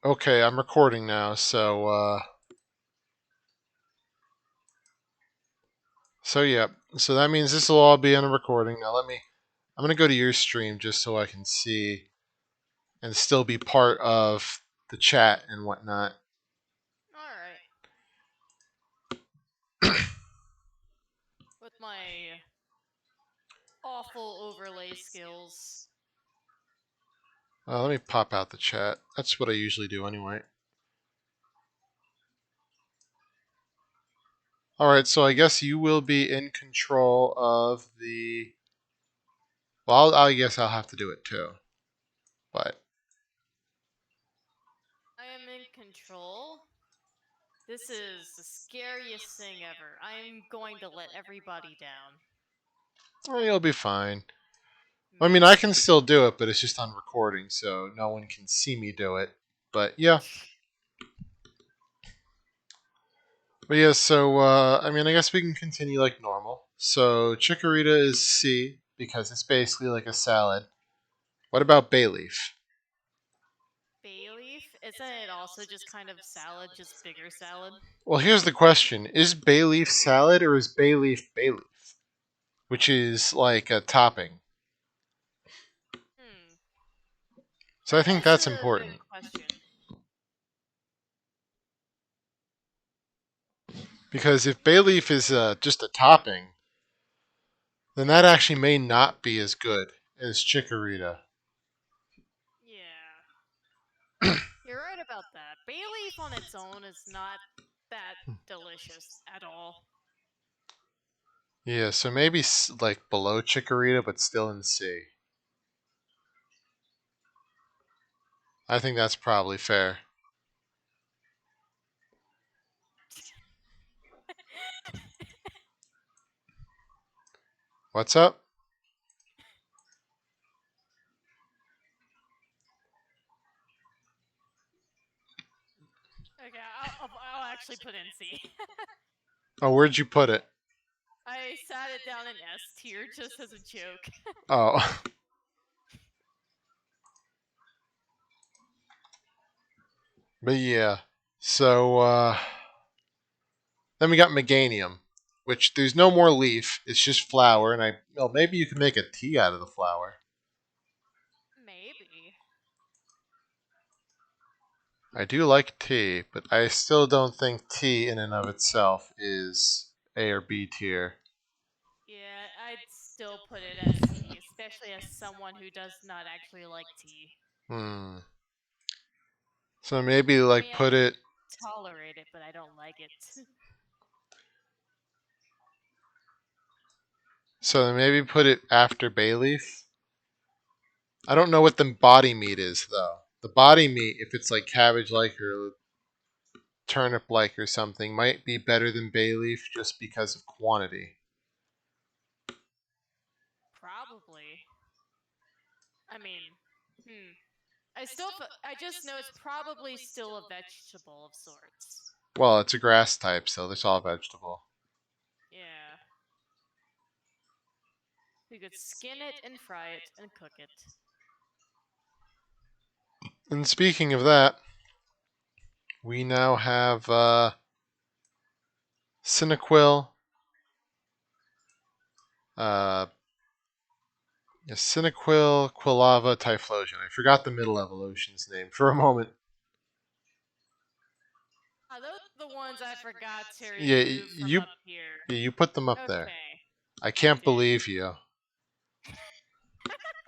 Okay, I'm recording now, so yeah. So that means this will all be on a recording. Now I'm gonna go to your stream just so I can see and still be part of the chat and whatnot. Alright. With my awful overlay skills. Let me pop out the chat. That's what I usually do anyway. Alright, so I guess you will be in control of the... Well, I guess I'll have to do it too. But... I am in control. This is the scariest thing ever. I am going to let everybody down. Well, you'll be fine. I mean, I Maybe. can still do it, but it's just on recording, so no one can see me do it. But yeah. But yeah, so, I mean, I guess we can continue like normal. So, chikorita is C, because it's basically like a salad. What about bay leaf? Bay leaf? Isn't it also just kind of salad, just bigger salad? Well, here's the question. Is bay leaf salad or is bay leaf? Which is like a topping. So I That think is that's a good important. question. Because if bay leaf is just a topping, then that actually may not be as good as chikorita. Yeah. You're right about that. Bay leaf on its own is not that delicious at all. Yeah, so maybe like below chikorita, but still in C. I think that's probably fair. What's up? Okay, I'll actually put in C. Oh, where'd you put it? I sat it down in S tier just as a joke. Oh. But yeah. So, then we got Meganium, which there's no more leaf. It's just flower, and well, maybe you can make a tea out of the flower. Maybe. I do like tea, but I still don't think tea in and of itself is A or B tier. Yeah, I'd still put it as C, especially as someone who does not actually like tea. Hmm. So maybe I like mean, I put can it. tolerate it, but I don't like it. So maybe put it after bay leaf. I don't know what the body meat is though. The body meat, if it's like cabbage like or turnip like or something, might be better than bay leaf just because of quantity. Probably. I mean, I just know it's probably still a vegetable of sorts. Well, it's a grass type, so it's all vegetable. Yeah. You could skin it and fry it and cook it. And speaking of that, we now have Cinequil, uh, Cinequil, Quilava, Typhlosion. I forgot the middle evolution's name for a moment. Are those the ones I forgot to Yeah, remove from up here? you put them up there. Okay. I can't did. believe you.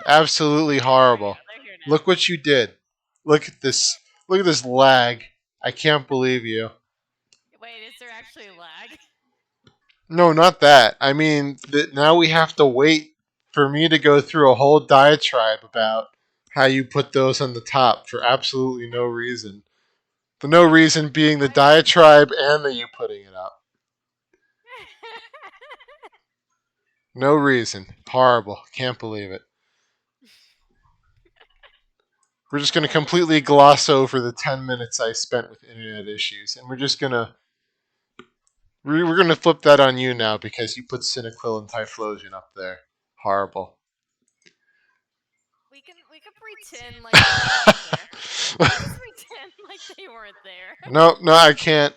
Absolutely horrible. They're here now. Look what you did. Look at this. Look at this lag. I can't believe you. Wait, is there actually lag? No, not that. I mean, now we have to wait for me to go through a whole diatribe about how you put those on the top for absolutely no reason. The no reason being the diatribe and the you putting it up. No reason. Horrible. Can't believe it. We're just going to completely gloss over the 10 minutes I spent with internet issues, and we're just going to we're going to flip that on you now because you put Cinequil and Typhlosion up there. Horrible. We can pretend like it's there. Let's pretend No, no, I can't.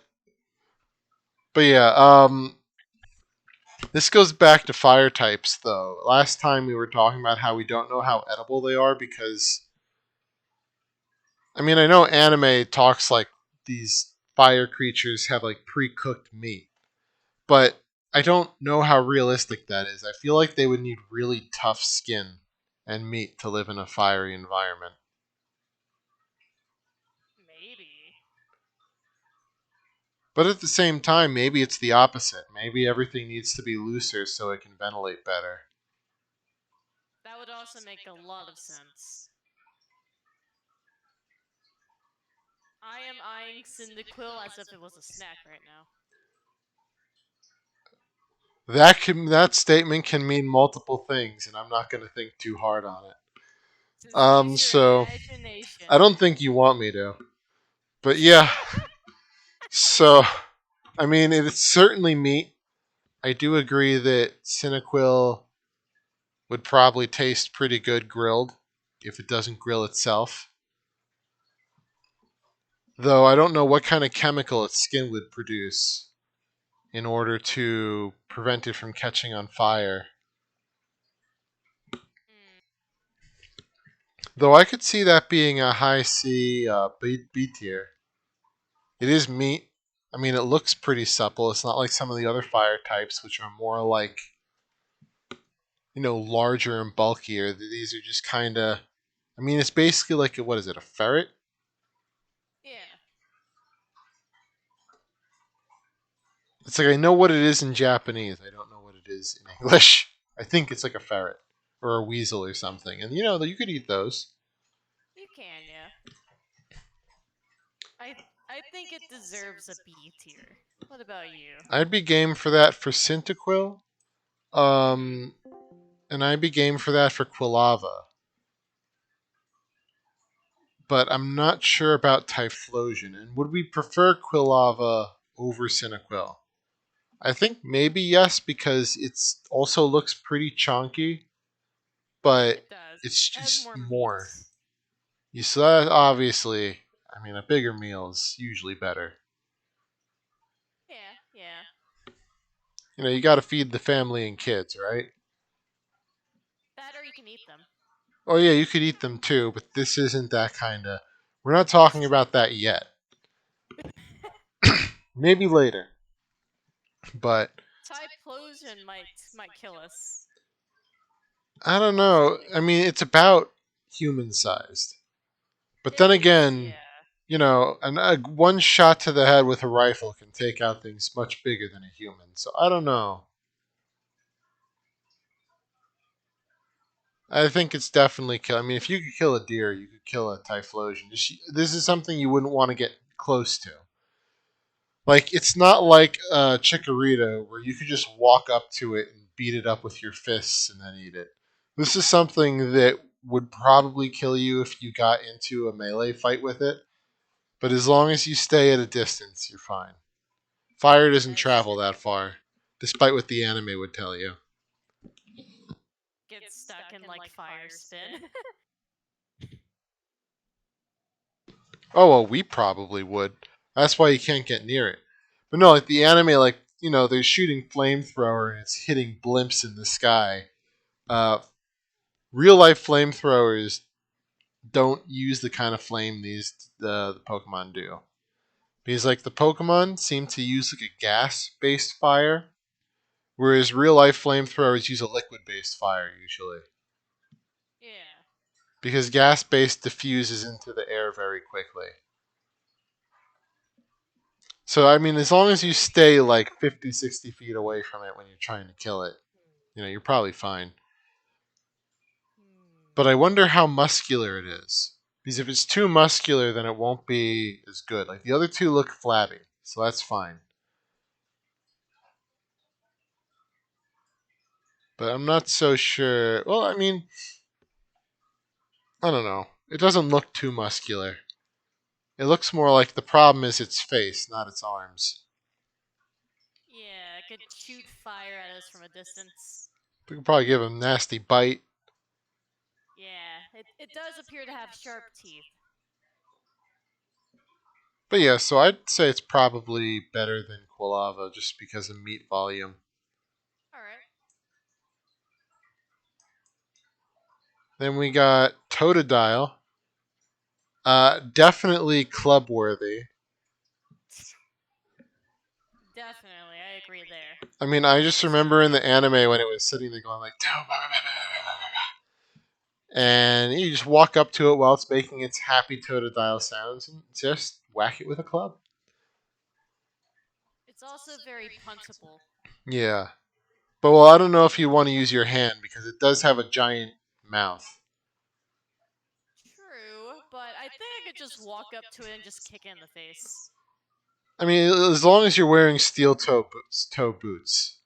But yeah, this goes back to fire types, though. Last time we were talking about how we don't know how edible they are because, I mean, I know anime talks like these fire creatures have like pre cooked meat, but I don't know how realistic that is. I feel like they would need really tough skin and meat to live in a fiery environment. Maybe. But at the same time, maybe it's the opposite. Maybe everything needs to be looser so it can ventilate better. That would also make a lot of sense. I am eyeing Cyndaquil as if it was a snack right now. That statement can mean multiple things, and I'm not going to think too hard on it. Just use your So imagination. I don't think you want me to, but yeah. So I mean, it's certainly meat. I do agree that Cinequil would probably taste pretty good grilled if it doesn't grill itself. Though I don't know what kind of chemical its skin would produce in order to prevent it from catching on fire. Mm. Though I could see that being a high C B tier. It is meat. I mean, it looks pretty supple. It's not like some of the other fire types, which are more like, larger and bulkier. These are just kind of. I mean, it's basically like what is it? A ferret? Yeah. It's like I know what it is in Japanese. I don't know what it is in English. I think it's like a ferret or a weasel or something. And you could eat those. You can, yeah. I I think it deserves a B tier. What about you? I'd be game for that for Cyndaquil. Mm-hmm. Um, and I'd be game for that for Quilava. But I'm not sure about Typhlosion. And would we prefer Quilava over Cinequil? I think maybe yes because it's also looks pretty chonky, but It does. it's It has just more more. meat. You saw obviously. I mean, a bigger meal is usually better. Yeah, yeah. You got to feed the family and kids, right? That or you can eat them. Oh yeah, you could eat them too, but this isn't that kind of. We're not talking about that yet. Maybe later, but Typhlosion might kill us. I don't know. Possibly. I mean, it's about human sized. But It then is, again, yeah. one shot to the head with a rifle can take out things much bigger than a human. So I don't know. I think it's definitely kill. I mean, if you could kill a deer, you could kill a typhlosion. This is something you wouldn't want to get close to. Like it's not like a chikorita where you could just walk up to it and beat it up with your fists and then eat it. This is something that would probably kill you if you got into a melee fight with it. But as long as you stay at a distance, you're fine. Fire doesn't That is travel that true. far, despite what the anime would tell you. Get stuck in like fire spin. Oh well, we probably would. That's why you can't get near it. But no, like the anime, like they're shooting flamethrower and it's hitting blimps in the sky. Uh, Real life flamethrowers don't use the kind of flame the Pokemon do. Because like the Pokemon seem to use like a gas based fire, whereas real life flamethrowers use a liquid based fire usually. Yeah. Because gas based diffuses into the air very quickly. So I mean, as long as you stay like 50, 60 feet away from it when you're trying to kill it, you're probably fine. But I wonder how muscular it is. Because if it's too muscular, then it won't be as good. Like the other two look flabby, so that's fine. But I'm not so sure. Well, I mean, I don't know. It doesn't look too muscular. It looks more like the problem is its face, not its arms. Yeah, it could shoot fire at us from a distance. We could probably give him a nasty bite. Yeah, it does appear to have sharp teeth. But yeah, so I'd say it's probably better than Quilava just because of meat volume. All right. Then we got Totodile. Definitely club worthy. Definitely, I agree there. I mean, I just It's remember in the anime when it was sitting there going like, and you just walk up to it while it's making its happy Totodile sounds and just whack it with a club. it's also very puntable. Yeah. But well, I don't know if you want to use your hand because it does have a giant mouth. True, but I think I could just walk up to it and just kick it in the face. I mean, as long as you're wearing steel toe boots.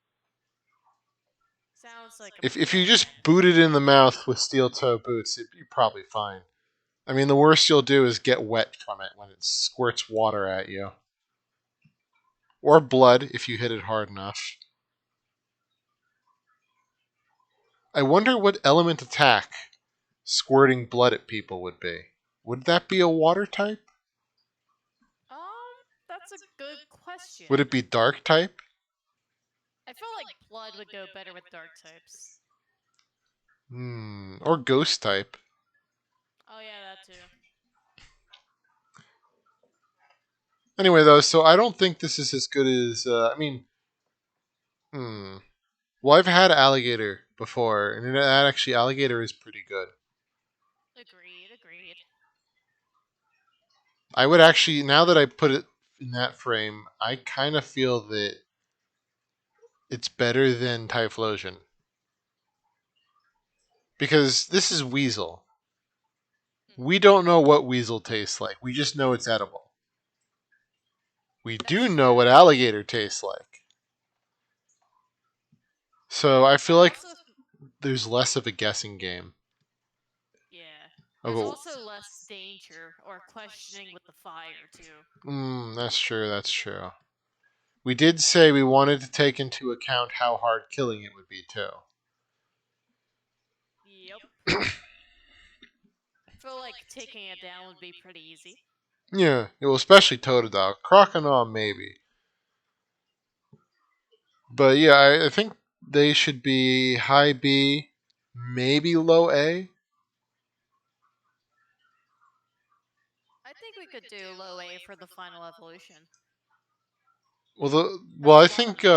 Sounds like a If you plan. just boot it in the mouth with steel toe boots, you're probably fine. I mean, the worst you'll do is get wet from it when it squirts water at you. Or blood if you hit it hard enough. I wonder what element attack squirting blood at people would be. Would that be a water type? That's a good Would it question. be dark type? I feel like blood would go better with dark types. Or ghost type? Oh yeah, that too. Anyway, though, so I don't think this is as good as. I mean, hmm. Well, I've had alligator before, and that actually alligator is pretty good. Agreed, agreed. I would actually, now that I put it in that frame, I kind of feel that it's better than Typhlosion because this is weasel. We don't know what weasel tastes like. We just know it's edible. We That's do know true. what alligator tastes like. So I feel I like also, there's less of a guessing game. yeah. There's Oh, also less danger or questioning with the fire too. that's true. That's true. We did say we wanted to take into account how hard killing it would be too. Yep. I feel like taking it down would be pretty easy. Yeah, well, especially Totodile. Crocodile, maybe. But yeah, I think they should be high B, maybe low A. I think we could do low A for the final evolution. Well, That's a I lot of think meat.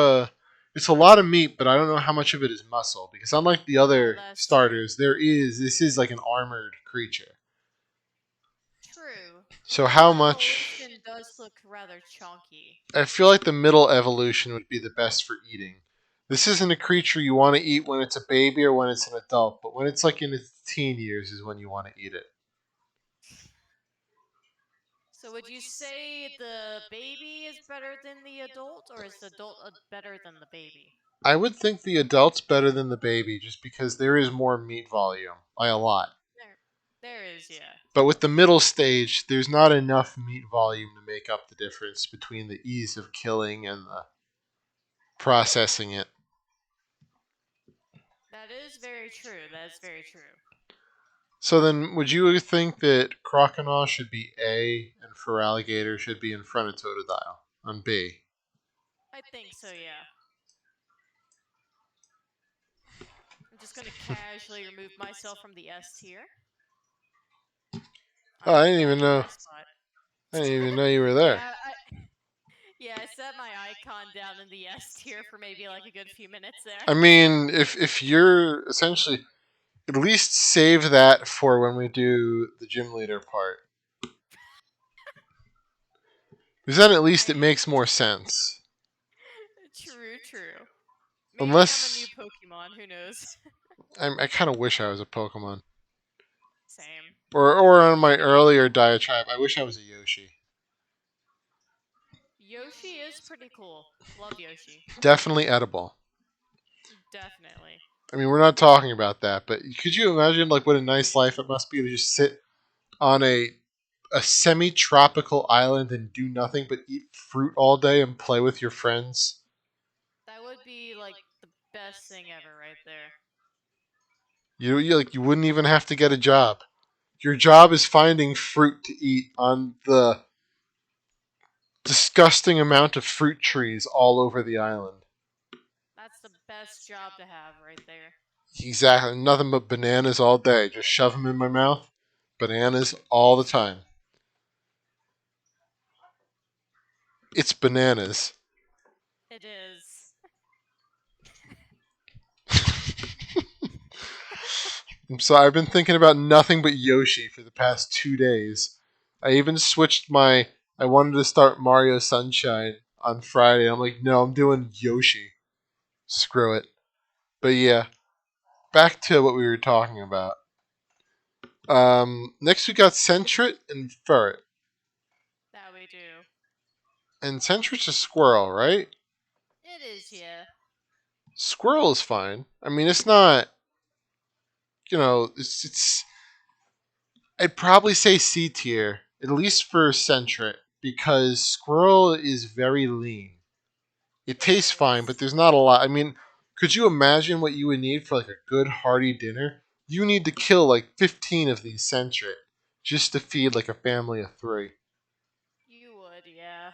it's a lot of meat, but I don't know how much of it is muscle because unlike the Oh, other that's true. starters, this is like an armored creature. True. So The how new much? evolution does look rather chunky. I feel like the middle evolution would be the best for eating. This isn't a creature you want to eat when it's a baby or when it's an adult, but when it's like in its teen years is when you want to eat it. So would you say the baby is better than the adult, or is the adult better than the baby? I would think the adult's better than the baby just because there is more meat volume by a lot. There is, yeah. But with the middle stage, there's not enough meat volume to make up the difference between the ease of killing and the processing it. That is very true. That is very true. So then, would you think that Crocodile should be A and for alligator should be in front of Totodile on B? I think so, yeah. I'm just gonna casually remove myself from the S tier. Oh, I'm I gonna didn't even gather know. my spot. I didn't even know you were there. Yeah, yeah, I set my icon down in the S tier for maybe like a good few minutes there. I mean, if you're essentially at least save that for when we do the gym leader part, because then at least it I makes more sense. true, true. Maybe I'm a new Unless Pokemon. Who knows? I kind of wish I was a Pokemon, Same. or on my earlier diatribe, I wish I was a Yoshi. Yoshi is pretty cool. Love Yoshi. Definitely edible. Definitely. I mean, we're not talking about that, but could you imagine like what a nice life it must be to just sit on a semi-tropical island and do nothing but eat fruit all day and play with your friends? That would be like the best thing ever right there. You wouldn't even have to get a job. Your job is finding fruit to eat on the disgusting amount of fruit trees all over the island. That's the best job to have right there. Exactly. Nothing but bananas all day. Just shove them in my mouth. Bananas all the time. It's bananas. It is. So I've been thinking about nothing but Yoshi for the past 2 days. I even switched my. I wanted to start Mario Sunshine on Friday. I'm like, no, I'm doing Yoshi. Screw it. But yeah, back to what we were talking about. Next we got Sentret and Ferret. That we do. And Sentret's a squirrel, right? It is, yeah. Squirrel is fine. I mean, it's not. It's. I'd probably say C tier, at least for Sentret, because squirrel is very lean. It It tastes fine, but is. there's not a lot. I mean, could you imagine what you would need for like a good hearty dinner? You need to kill like 15 of these Sentret just to feed like a family of 3. You would, yeah.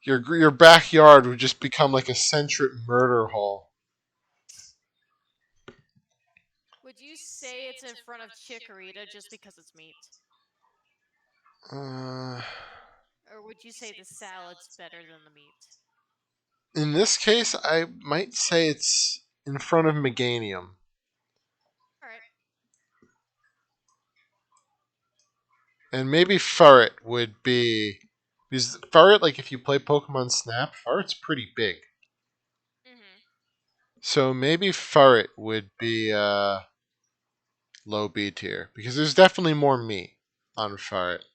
Your backyard would just become like a Sentret murder hole. Would you say it's in front of Chikorita just because it's meat? Uh, Or would you say the salad's better than the meat? in this case, I might say it's in front of Meganium. Alright. And maybe Ferret would be. Because Ferret, like if you play Pokemon Snap, Ferret's pretty big. Mm-hmm. So maybe Ferret would be low B tier. Because there's definitely more meat on Ferret.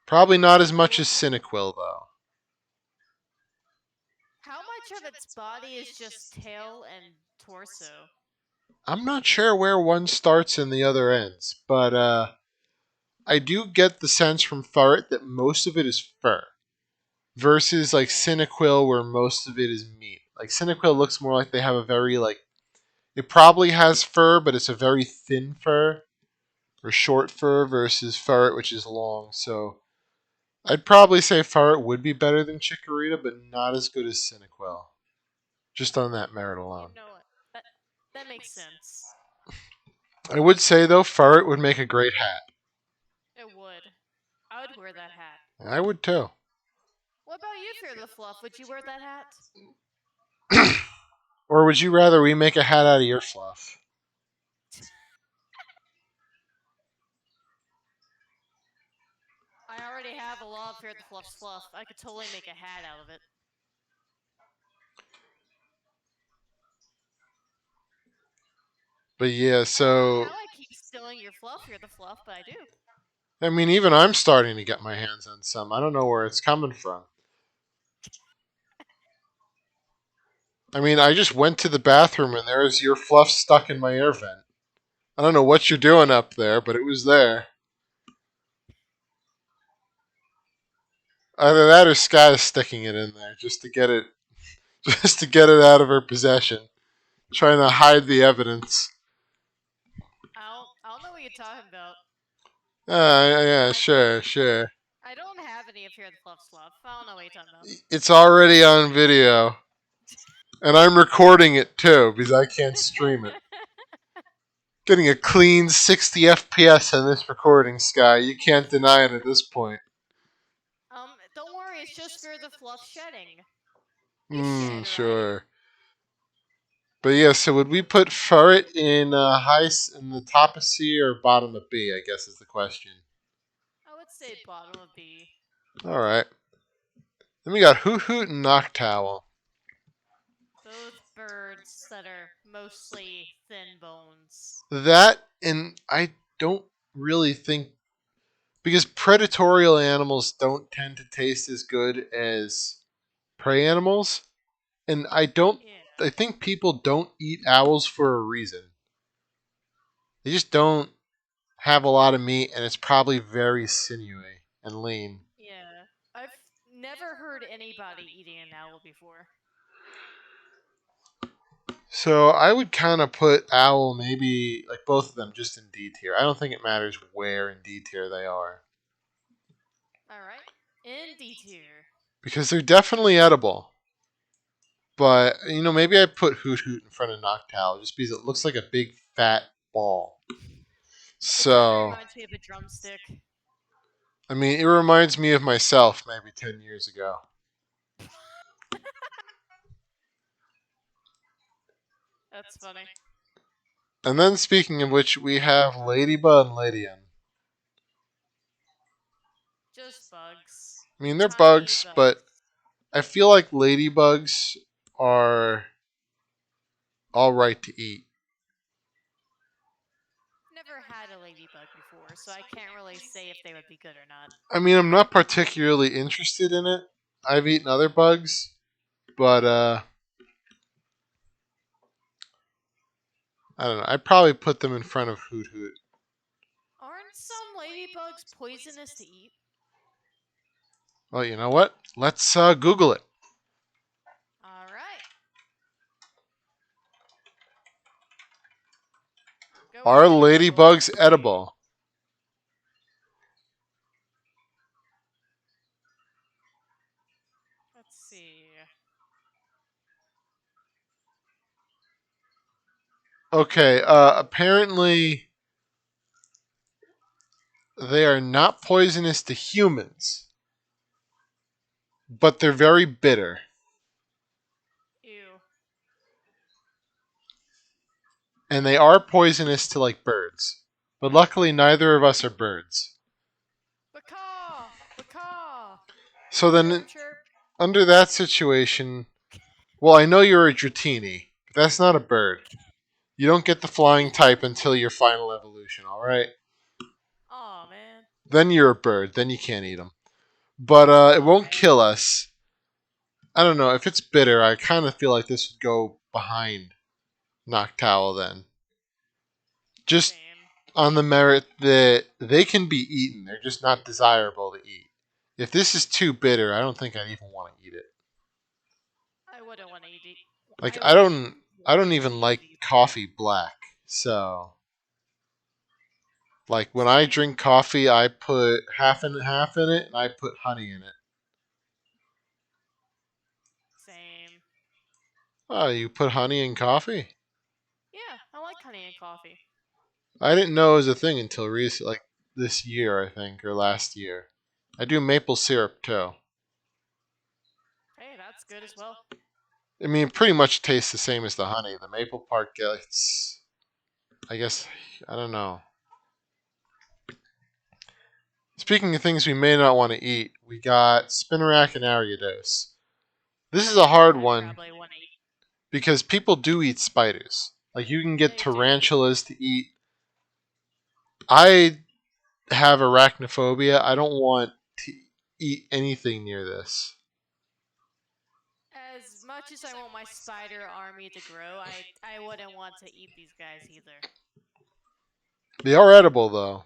Probably not as much as Cyndaquil, though. How much of its body is just tail and torso? I'm not sure where one starts and the other ends. But I do get the sense from Ferret that most of it is fur. Versus like Yeah. Cyndaquil, where most of it is meat. Like Cyndaquil looks more like they have a very like. It probably has fur, but it's a very thin fur or short fur versus Ferret, which is long. So I'd probably say Ferret would be better than Chikorita, but not as good as Cyndaquil. Just on that merit You alone. know what? That makes sense. I would say though, Ferret would make a great hat. It would. I would wear that hat. I would too. What about you, Fear the Fluff? Would you wear that hat? Or would you rather we make a hat out of your fluff? I already have a lot of Fear the Fluff's fluff. I could totally make a hat out of it. But yeah, I don't know so how I keep stealing your fluff, Fear the Fluff, but I do. I mean, even I'm starting to get my hands on some. I don't know where it's coming from. I mean, I just went to the bathroom and there's your fluff stuck in my air vent. I don't know what you're doing up there, but it was there. Either that or Sky's sticking it in there just to get it, just to get it out of her possession, trying to hide the evidence. I don't know what you're talking about. Yeah, I sure, sure. I don't have any of Fear the Fluff's fluff. I don't know what you're talking about. It's already on video, and I'm recording it too because I can't stream it. Getting a clean 60 FPS on this recording, Sky. You can't deny it at this point. Don't worry, it's just Fear the Fluff shedding. He's shed, right? Sure. But yeah, so would we put Ferret in in the top of C or bottom of B? I guess is the question. I would say bottom of B. All right. Then we got Hoot Hoot and Noctowl. Both birds that are mostly thin bones. That and I don't really think because predatorial animals don't tend to taste as good as prey animals, and Yeah. I think people don't eat owls for a reason. They just don't have a lot of meat, and it's probably very sinewy and lean. Yeah. I've never heard anybody eating an owl before. So I would kind of put owl maybe like both of them just in D tier. I don't think it matters where in D tier they are. All right. In D tier. because they're definitely edible. But maybe I put Hoot Hoot in front of Noctowl just because it looks like a big fat ball. It kind of So, reminds me of a drumstick. I mean, it reminds me of myself maybe 10 years ago. That's funny. And then, speaking of which, we have Ladybug and Ladian. Just bugs. I mean, they're Tiny bugs, but bugs. I feel like ladybugs are all right to eat. Never had a ladybug before, so I can't really say if they would be good or not. I mean, I'm not particularly interested in it. I've eaten other bugs, but I don't know. I'd probably put them in front of Hoot Hoot. Aren't some ladybugs poisonous to eat? Well, you know what? Let's Google it. All right. Go Are ahead, Google. ladybugs Let's see. edible? Let's see. Okay, apparently they are not poisonous to humans, but they're very bitter. Ew. And they are poisonous to like birds. But luckily neither of us are birds. Baka! Baka! So Chirp then chirp. under that situation, well, I know you're a Dratini, but that's not a bird. You don't get the flying type until your final evolution, alright? Aw, man. Then you're a bird, then you can't eat them. But it Aw, won't man. kill us. I don't know. If it's bitter, I kind of feel like this would go behind Noctowl then. Just Same. on the merit that they can be eaten, they're just not desirable to eat. If this is too bitter, I don't think I'd even want to eat it. I wouldn't want to eat it. Like I I wouldn't don't I want don't to even eat it like either. coffee black. So like when I Same. drink coffee, I put half in it and I put honey in it. Same. Oh, you put honey in coffee? Yeah, I like honey and coffee. I didn't know it was a thing until recent, like this year, I think, or last year. I do maple syrup too. Hey, that's good as well. I mean, it pretty much tastes the same as the honey. The maple part gets, I guess, I don't know. Speaking of things we may not want to eat, we got Spinarak and Ariados. This is a hard I'd one probably want to eat. because people do eat spiders. Like you can get They do. tarantulas to eat. I have arachnophobia. I don't want to eat anything near this. As much as I want my spider army to grow, I wouldn't want to eat these guys either. They are edible though.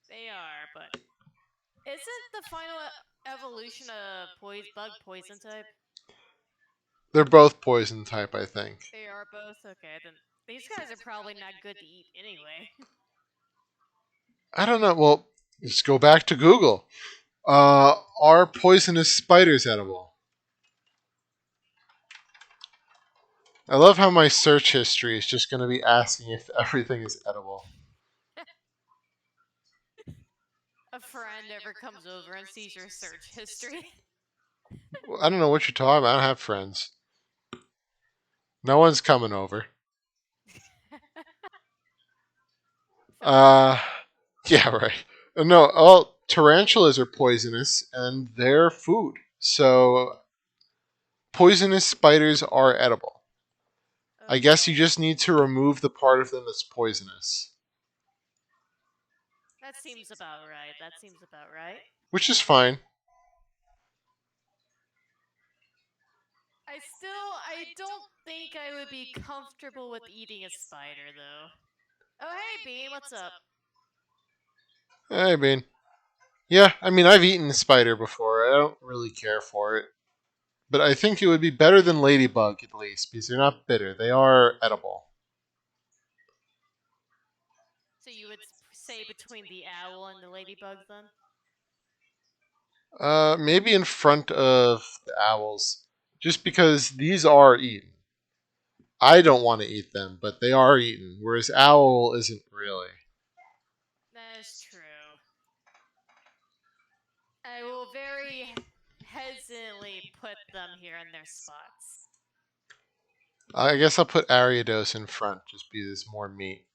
They are, but isn't the final evolution a bug poison type? They're both poison type, I think. They are both okay. Then these guys are probably not good to eat anyway. I don't know. Well, let's go back to Google. Are poisonous spiders edible? I love how my search history is just going to be asking if everything is edible. A friend ever comes over and sees your search history. Well, I don't know what you're talking about. I don't have friends. No one's coming over. Fair enough. Uh, yeah, right. No, well, tarantulas are poisonous and they're food. So, poisonous spiders are edible. I guess you Okay. just need to remove the part of them that's poisonous, That seems about right. That seems about right. which is fine. I don't think I would be comfortable with eating a spider though. Oh hey Bean, what's up? I mean, yeah, I mean, I've eaten a spider before. I don't really care for it. But I think it would be better than ladybug, at least, because they're not bitter. They are edible. So you would say between the owl and the ladybug then? Maybe in front of the owls, just because these are eaten. I don't want to eat them, but they are eaten, whereas owl isn't really. That is true. I will very hesitantly put them here in their spots. I guess I'll put Ariados in front, just because there's more meat.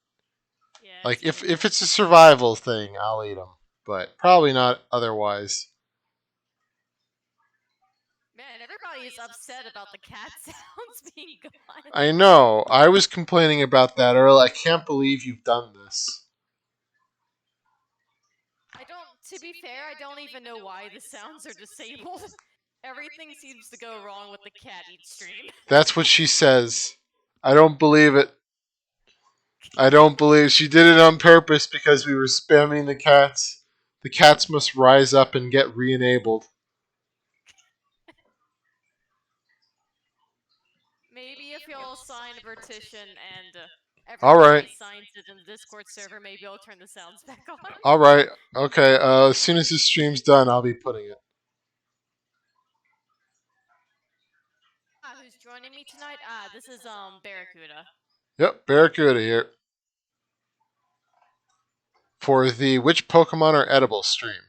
Yeah, Like it's if true. it's a survival thing, I'll eat them, but probably not otherwise. Man, everybody is upset about the cat sounds being gone. I know. I was complaining about that earlier. I can't believe you've done this. I don't, to be fair, I don't even know why the sounds are disabled. Everything seems to go wrong with the cat eat stream. That's what she says. I don't believe it. I don't believe she did it on purpose because we were spamming the cats. The cats must rise up and get re-enabled. Maybe if y'all sign a petition and All right. everybody signs it in the Discord server, maybe I'll turn the sounds back on. All right. Okay. As soon as this stream's done, I'll be putting it. Who's joining me tonight? This is Bearrakuda. Yep. Barracuda here for the which Pokemon are edible stream.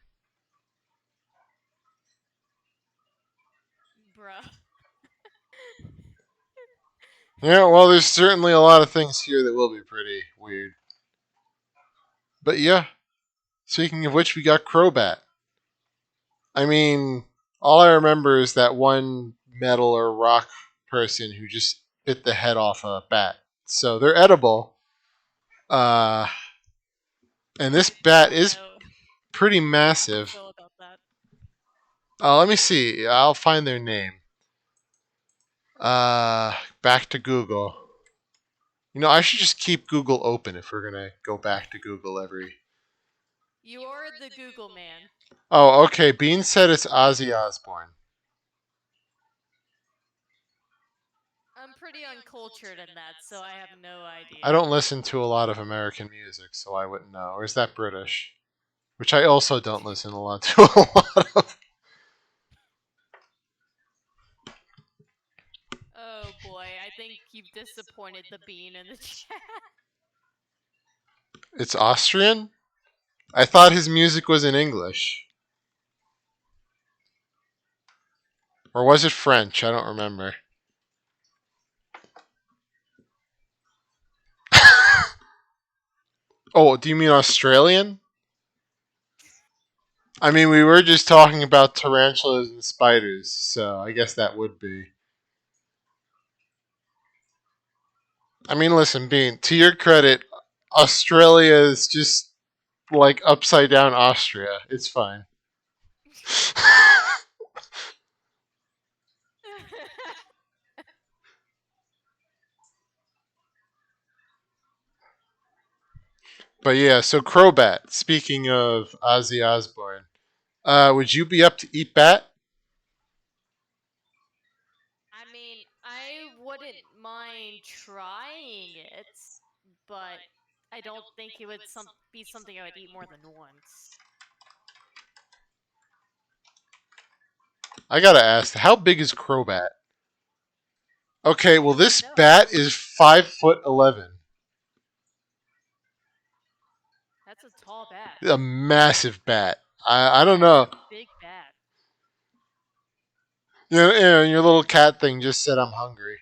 Bruh. Yeah. Well, there's certainly a lot of things here that will be pretty weird. But yeah. Speaking of which, we got Crobat. I mean, all I remember is that one metal or rock person who just bit the head off a bat. So they're edible. Uh, and this I bat don't is know pretty how I massive. feel about that. Let me see. I'll find their name. Back to Google. You know, I should just keep Google open if we're gonna go back to Google every. You are the Google man. Oh, okay. Bean said it's Ozzy Osbourne. I'm pretty uncultured in that, so I have no I idea. don't listen to a lot of American music, so I wouldn't know. Or is that British? Which I also don't listen a lot to a lot of. Oh boy, I think you've disappointed the bean in the chat. It's Austrian? I thought his music was in English. Or was it French? I don't remember. Oh, do you mean Australian? I mean, we were just talking about tarantulas and spiders, so I guess that would be. I mean, listen, Bean, to your credit, Australia is just like upside down Austria. It's fine. But yeah, so Crobat, speaking of Ozzy Osbourne, would you be up to eat bat? I mean, I wouldn't mind trying it, but I don't think it would be something I would eat more than once. I gotta ask, how big is Crobat? Okay, well I don't this know. bat is 5'11". That's a tall bat. A massive bat. I don't That is know. a big bat. Your little cat thing just said I'm hungry.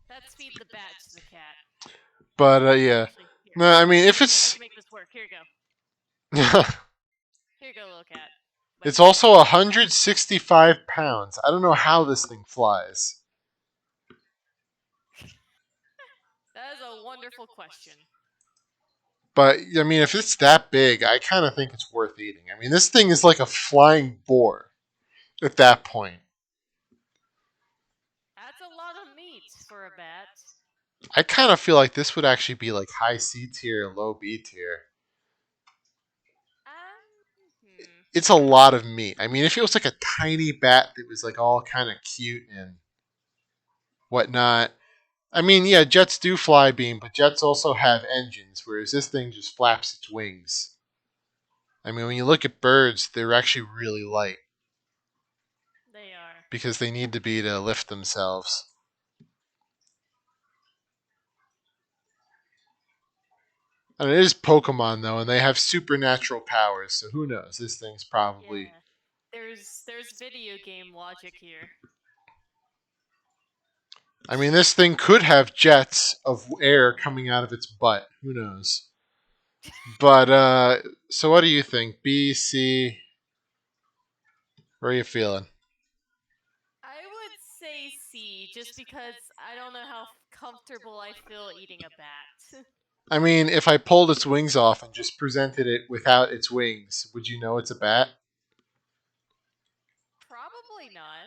Let's feed the bat to the cat. But yeah. Actually, here. No, I mean if I it's can make this work. Here you go. Here you go, little cat. Wait. it's also 165 pounds. I don't know how this thing flies. That is a wonderful question. But I mean if it's that big, I kind of think it's worth eating. I mean this thing is like a flying boar at that point. That's a lot of meat for a bat. I kind of feel like this would actually be like high C tier, low B tier. Hmm. It's a lot of meat. I mean, if it was like a tiny bat that was like all kind of cute and whatnot. I mean, yeah, jets do fly beam, but jets also have engines, whereas this thing just flaps its wings. I mean, when you look at birds, they're actually really light They are. because they need to be to lift themselves. And it is Pokemon though, and they have supernatural powers, so who knows? This thing's probably. Yeah. There's video game logic here. I mean, this thing could have jets of air coming out of its butt. Who knows? But so what do you think? B, C? Where are you feeling? I would say C, just because I don't know how comfortable I feel eating a bat. I mean, if I pulled its wings off and just presented it without its wings, would you know it's a bat? Probably not.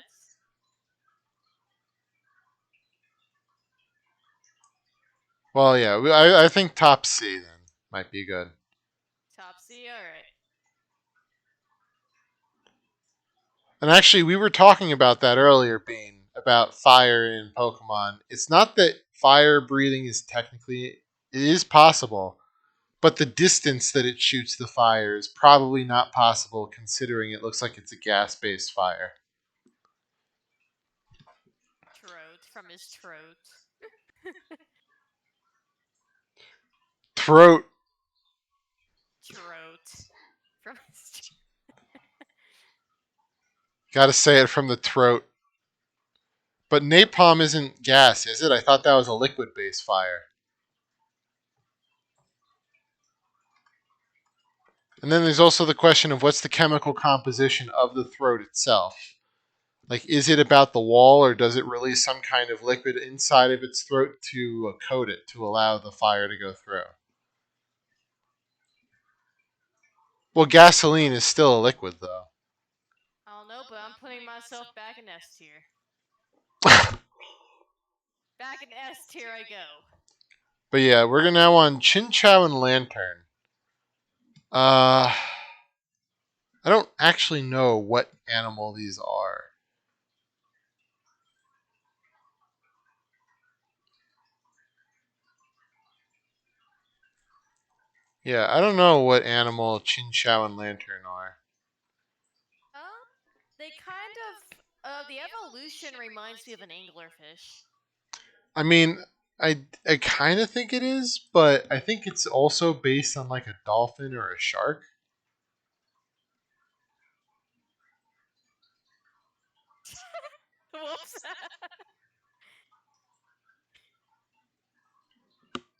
Well, yeah, I think top C then might be good. Top C, alright. And actually, we were talking about that earlier, Bean, about fire in Pokemon. It's not that fire breathing is technically, it is possible, but the distance that it shoots the fire is probably not possible considering it looks like it's a gas based fire. Throat, from his throat. Throat. Throat. From his Gotta say it from the throat. But napalm isn't gas, is it? I thought that was a liquid based fire. And then there's also the question of what's the chemical composition of the throat itself. Like, is it about the wall, or does it release some kind of liquid inside of its throat to coat it to allow the fire to go through? Well, gasoline is still a liquid, though. I don't know, but I'm putting myself back in S tier. Back in S tier I go. But yeah, we're now on Chinchou and Lantern. I don't actually know what animal these are. Yeah, I don't know what animal Chinchou and Lantern are. Um, they kind of the evolution reminds me of an anglerfish. I mean, I kind of think it is, but I think it's also based on like a dolphin or a shark. Whoops.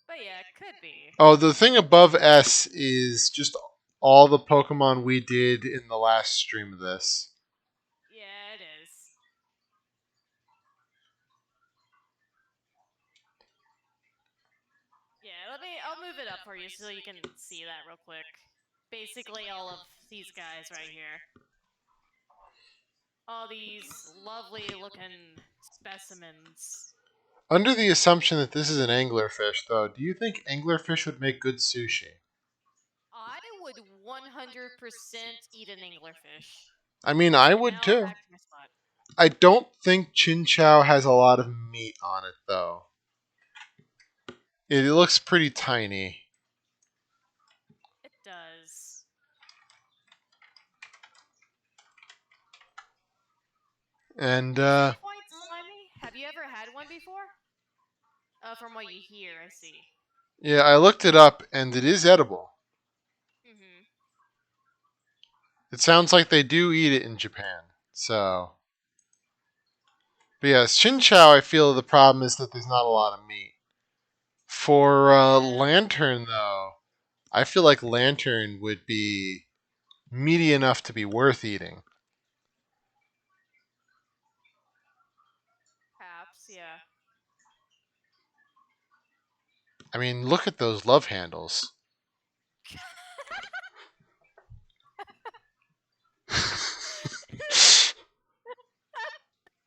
But yeah, it could be. Oh, the thing above S is just all the Pokemon we did in the last stream of this. Yeah, it is. Yeah, I'll move it up for you so you can see that real quick. Basically all of these guys right here. All these lovely looking specimens. Under the assumption that this is an anglerfish, though, do you think anglerfish would make good sushi? I would 100% eat an anglerfish. I mean, I And would now I'm too. back to my spot. I don't think Chinchou has a lot of meat on it, though. It looks pretty tiny. It does. And, Is it quite slimy? Have you ever had one before? From what you hear, I see. yeah, I looked it up, and it is edible. Mm-hmm. It sounds like they do eat it in Japan. So, but yeah, Chinchou, I feel the problem is that there's not a lot of meat. For Yeah, Lantern, though, I feel like Lantern would be meaty enough to be worth eating. perhaps, yeah. I mean, look at those love handles.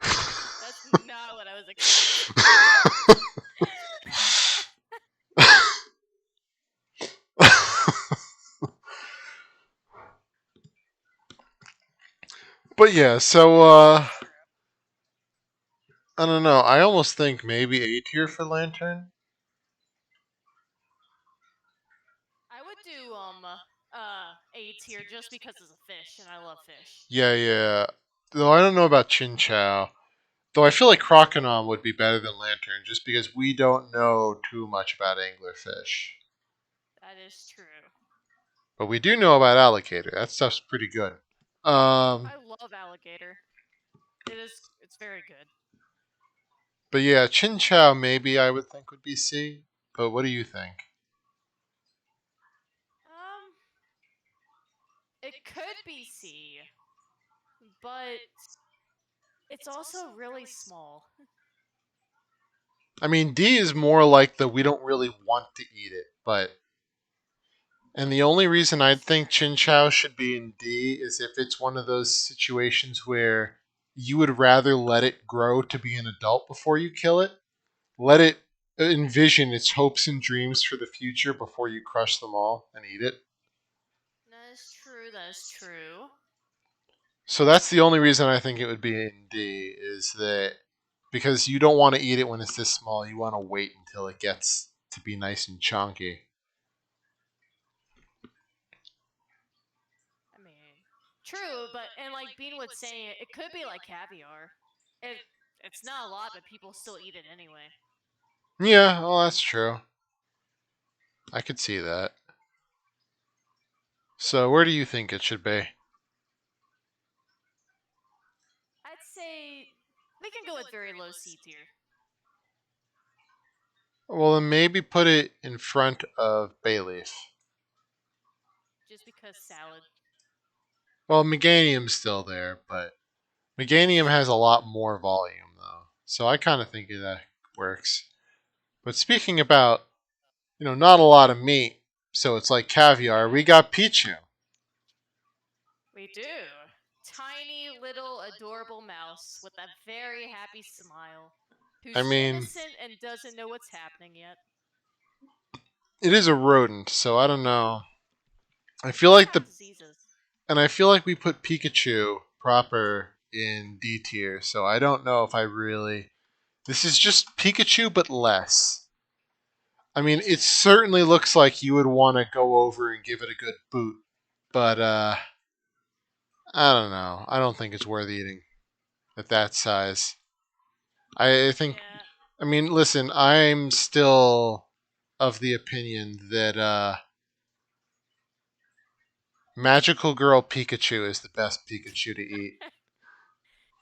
That's not what I was expecting. But yeah, so That's true. I don't know. I almost think maybe A tier for Lantern. I would do A tier just because it's a fish, and I love fish. Yeah, yeah. Though I don't know about Chin Chow. Though I feel like Croconom would be better than Lantern just because we don't know too much about anglerfish. That is true. But we do know about alligator. That stuff's pretty good. Um, I love alligator. It's very good. but yeah, Chin Chow maybe I would think would be C. But what do you think? Um, it could be C, but it's also really small. I mean, D is more like the we don't really want to eat it, but and the only reason That I'd is think true. Chin Chow should be in D is if it's one of those situations where you would rather let it grow to be an adult before you kill it. Let it envision its hopes and dreams for the future before you crush them all and eat it. That is true. That is true. So that's the only reason I think it would be in D is that because you don't want to eat it when it's this small. You want to wait until it gets to be nice and chunky. I mean, true, but and like Bean was saying, it could be like caviar. It it's not a lot, but people still eat it anyway. Yeah, well, that's true. I could see that. So where do you think it should be? I'd say we can go with very low C tier, Well, then maybe put it in front of bay leaf. just because salad. Well, Meganium's still there, but Meganium has a lot more volume, though. So I kind of think that works. But speaking about, not a lot of meat, so it's like caviar, we got Pichu. We do. Tiny little adorable mouse with a very happy smile, I who's mean, innocent and doesn't know what's happening yet. it is a rodent, so I don't know. I feel They like have the diseases. and I feel like we put Pikachu proper in D tier, so I don't know if I really. This is just Pikachu, but less. I mean, it Yeah. certainly looks like you would want to go over and give it a good boot, but I don't know. I don't think it's worth eating at that size. I think. Yeah. I mean, listen. I'm still of the opinion that Magical Girl Pikachu is the best Pikachu to eat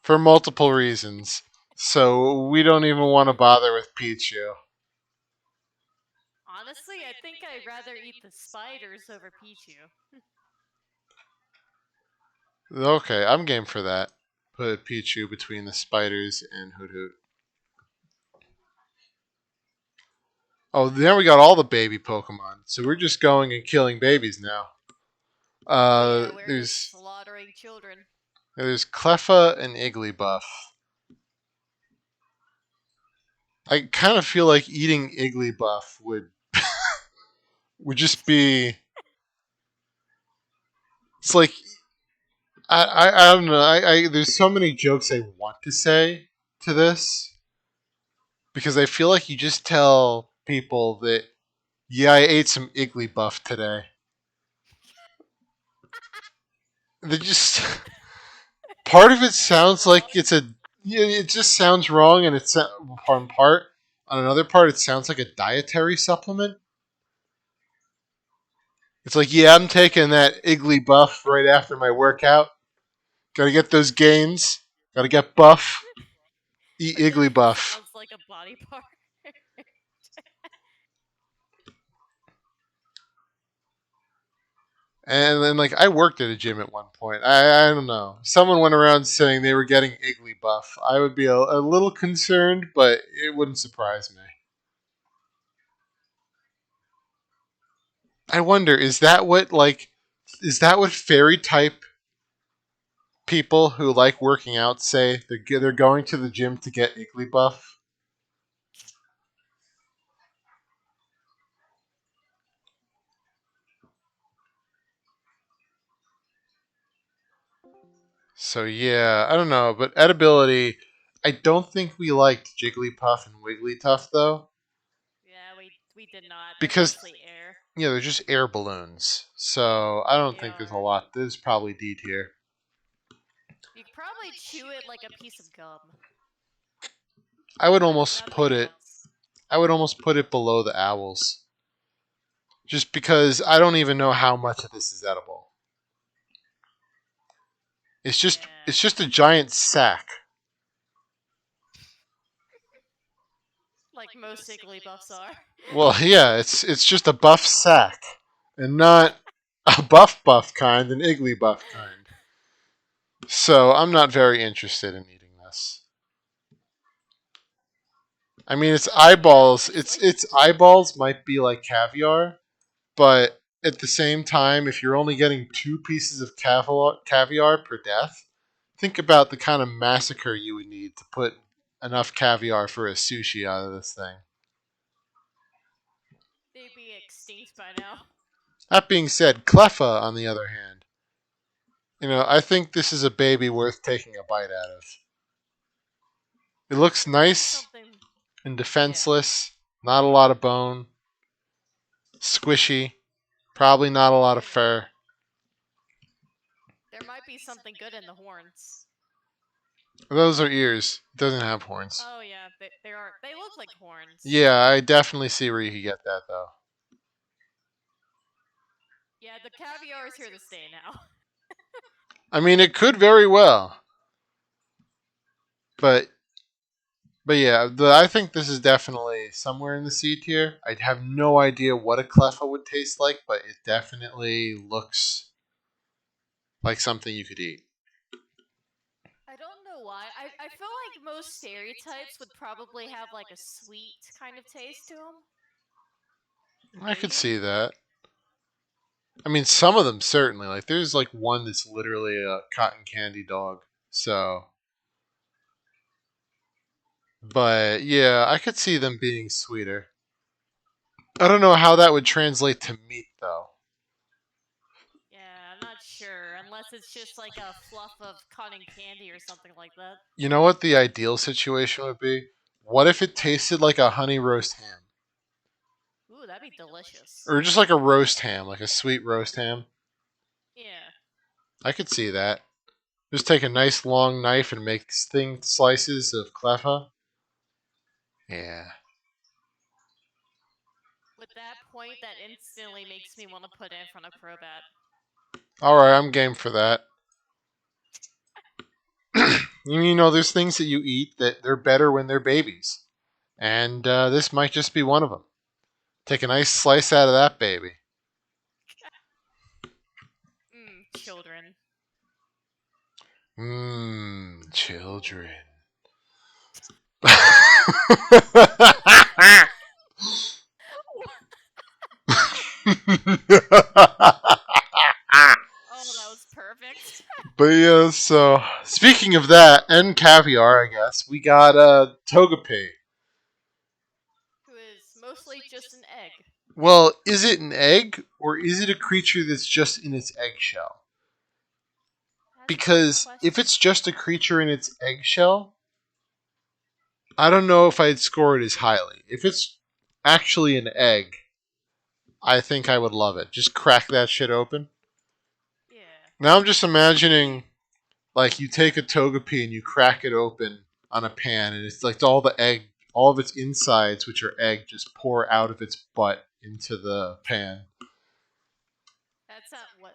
for multiple reasons. So we don't even want to bother with Pichu. Honestly, I think I'd rather eat the spiders over Pichu. Okay, I'm game for that. Put Pichu between the spiders and Hoot Hoot. Oh, now we got all the baby Pokemon. So we're just going and killing babies now. Oh yeah, we're There's just slaughtering children. there's Cleffa and Igglybuff. I kind of feel like eating Igglybuff would just be. It's like I don't know. There's so many jokes I want to say to this because I feel like you just tell people that yeah, I ate some Igglybuff today. They just part of it It's sounds wrong. like it's a yeah, it just sounds wrong, and it's on part. On another part, it sounds like a dietary supplement. It's like, yeah, I'm taking that Iggly buff right after my workout. Gotta get those gains. Gotta get buff. Eat But then Iggly it buff. sounds like a body part. And then, like, I worked at a gym at one point. I don't know. Someone went around saying they were getting Iggly buff. I would be a little concerned, but it wouldn't surprise me. I wonder, is that what fairy type people who like working out say they're going to the gym to get Iggly buff? So yeah, I don't know, but edibility, I don't think we liked Jigglypuff and Wigglytuff though, Yeah, we did not, because especially air. Yeah, they're just air balloons. So I don't They think there's a are. lot. There's probably D tier. You could probably chew it like a piece of gum. I would almost Nothing put it. else. I would almost put it below the owls, just because I don't even know how much of this is edible. Yeah. it's just a giant sack. Like most Igglybuffs are. Well, yeah, it's just a buff sack, and not a buff kind, an iggly buff kind. So I'm not very interested in eating this. I mean, its Nothing me, eyeballs. obviously. Its eyeballs might be like caviar, but at the same time, if you're only getting 2 pieces of caviar per death, think about the kind of massacre you would need to put enough caviar for a sushi out of this thing. They'd be extinct by now. That being said, Cleffa, on the other hand, I think this is a baby worth taking a bite out of. It looks There might be nice something. and Yeah. defenseless, not a lot of bone, squishy, probably not a lot of fur. There might be something good in the horns. Those are ears. It doesn't have horns. Oh yeah, they are. They look like horns. Yeah, I definitely see where you could get that though. Yeah, the caviar is here to stay now. I mean, it could very well, but yeah, I think this is definitely somewhere in the C tier. I have no idea what a Cleffa would taste like, but it definitely looks like something you could eat. I don't know why. I feel like most stereotypes would probably have like a sweet kind of taste to them. I could Maybe. see that. I mean, some of them certainly. Like, there's like one that's literally a cotton candy dog. So, but yeah, I could see them being sweeter. I don't know how that would translate to meat though. Yeah, I'm not sure. Unless it's just like a fluff of cotton candy or something like that. You know what the ideal situation would be? What if it What? tasted like a honey roast ham? Ooh, that'd be delicious. Or just like a roast ham, like a sweet roast ham? Yeah. I could see that. Just take a nice long knife and make thin slices of cleffa. Yeah. With that point, that instantly makes me want to put it in front of Crobat. Alright, I'm game for that. There's things that you eat that they're better when they're babies. And this might just be one of them. Take a nice slice out of that baby. Children. Mmm, children. Oh, that was perfect. But yeah, so speaking of that and caviar, I guess we got Togepi. Who is mostly just an egg. Well, is it an egg or is it a creature that's just in its eggshell? That's a good Because if question. it's just a creature in its eggshell, I don't know if I'd score it as highly. If it's actually an egg, I think I would love it. Just crack that shit open. Yeah. Now I'm just imagining Maybe. like you take a Togepi and you crack it open on a pan, and it's like all the egg, all of its insides, which are egg, just pour out of its butt into the pan. That's not what.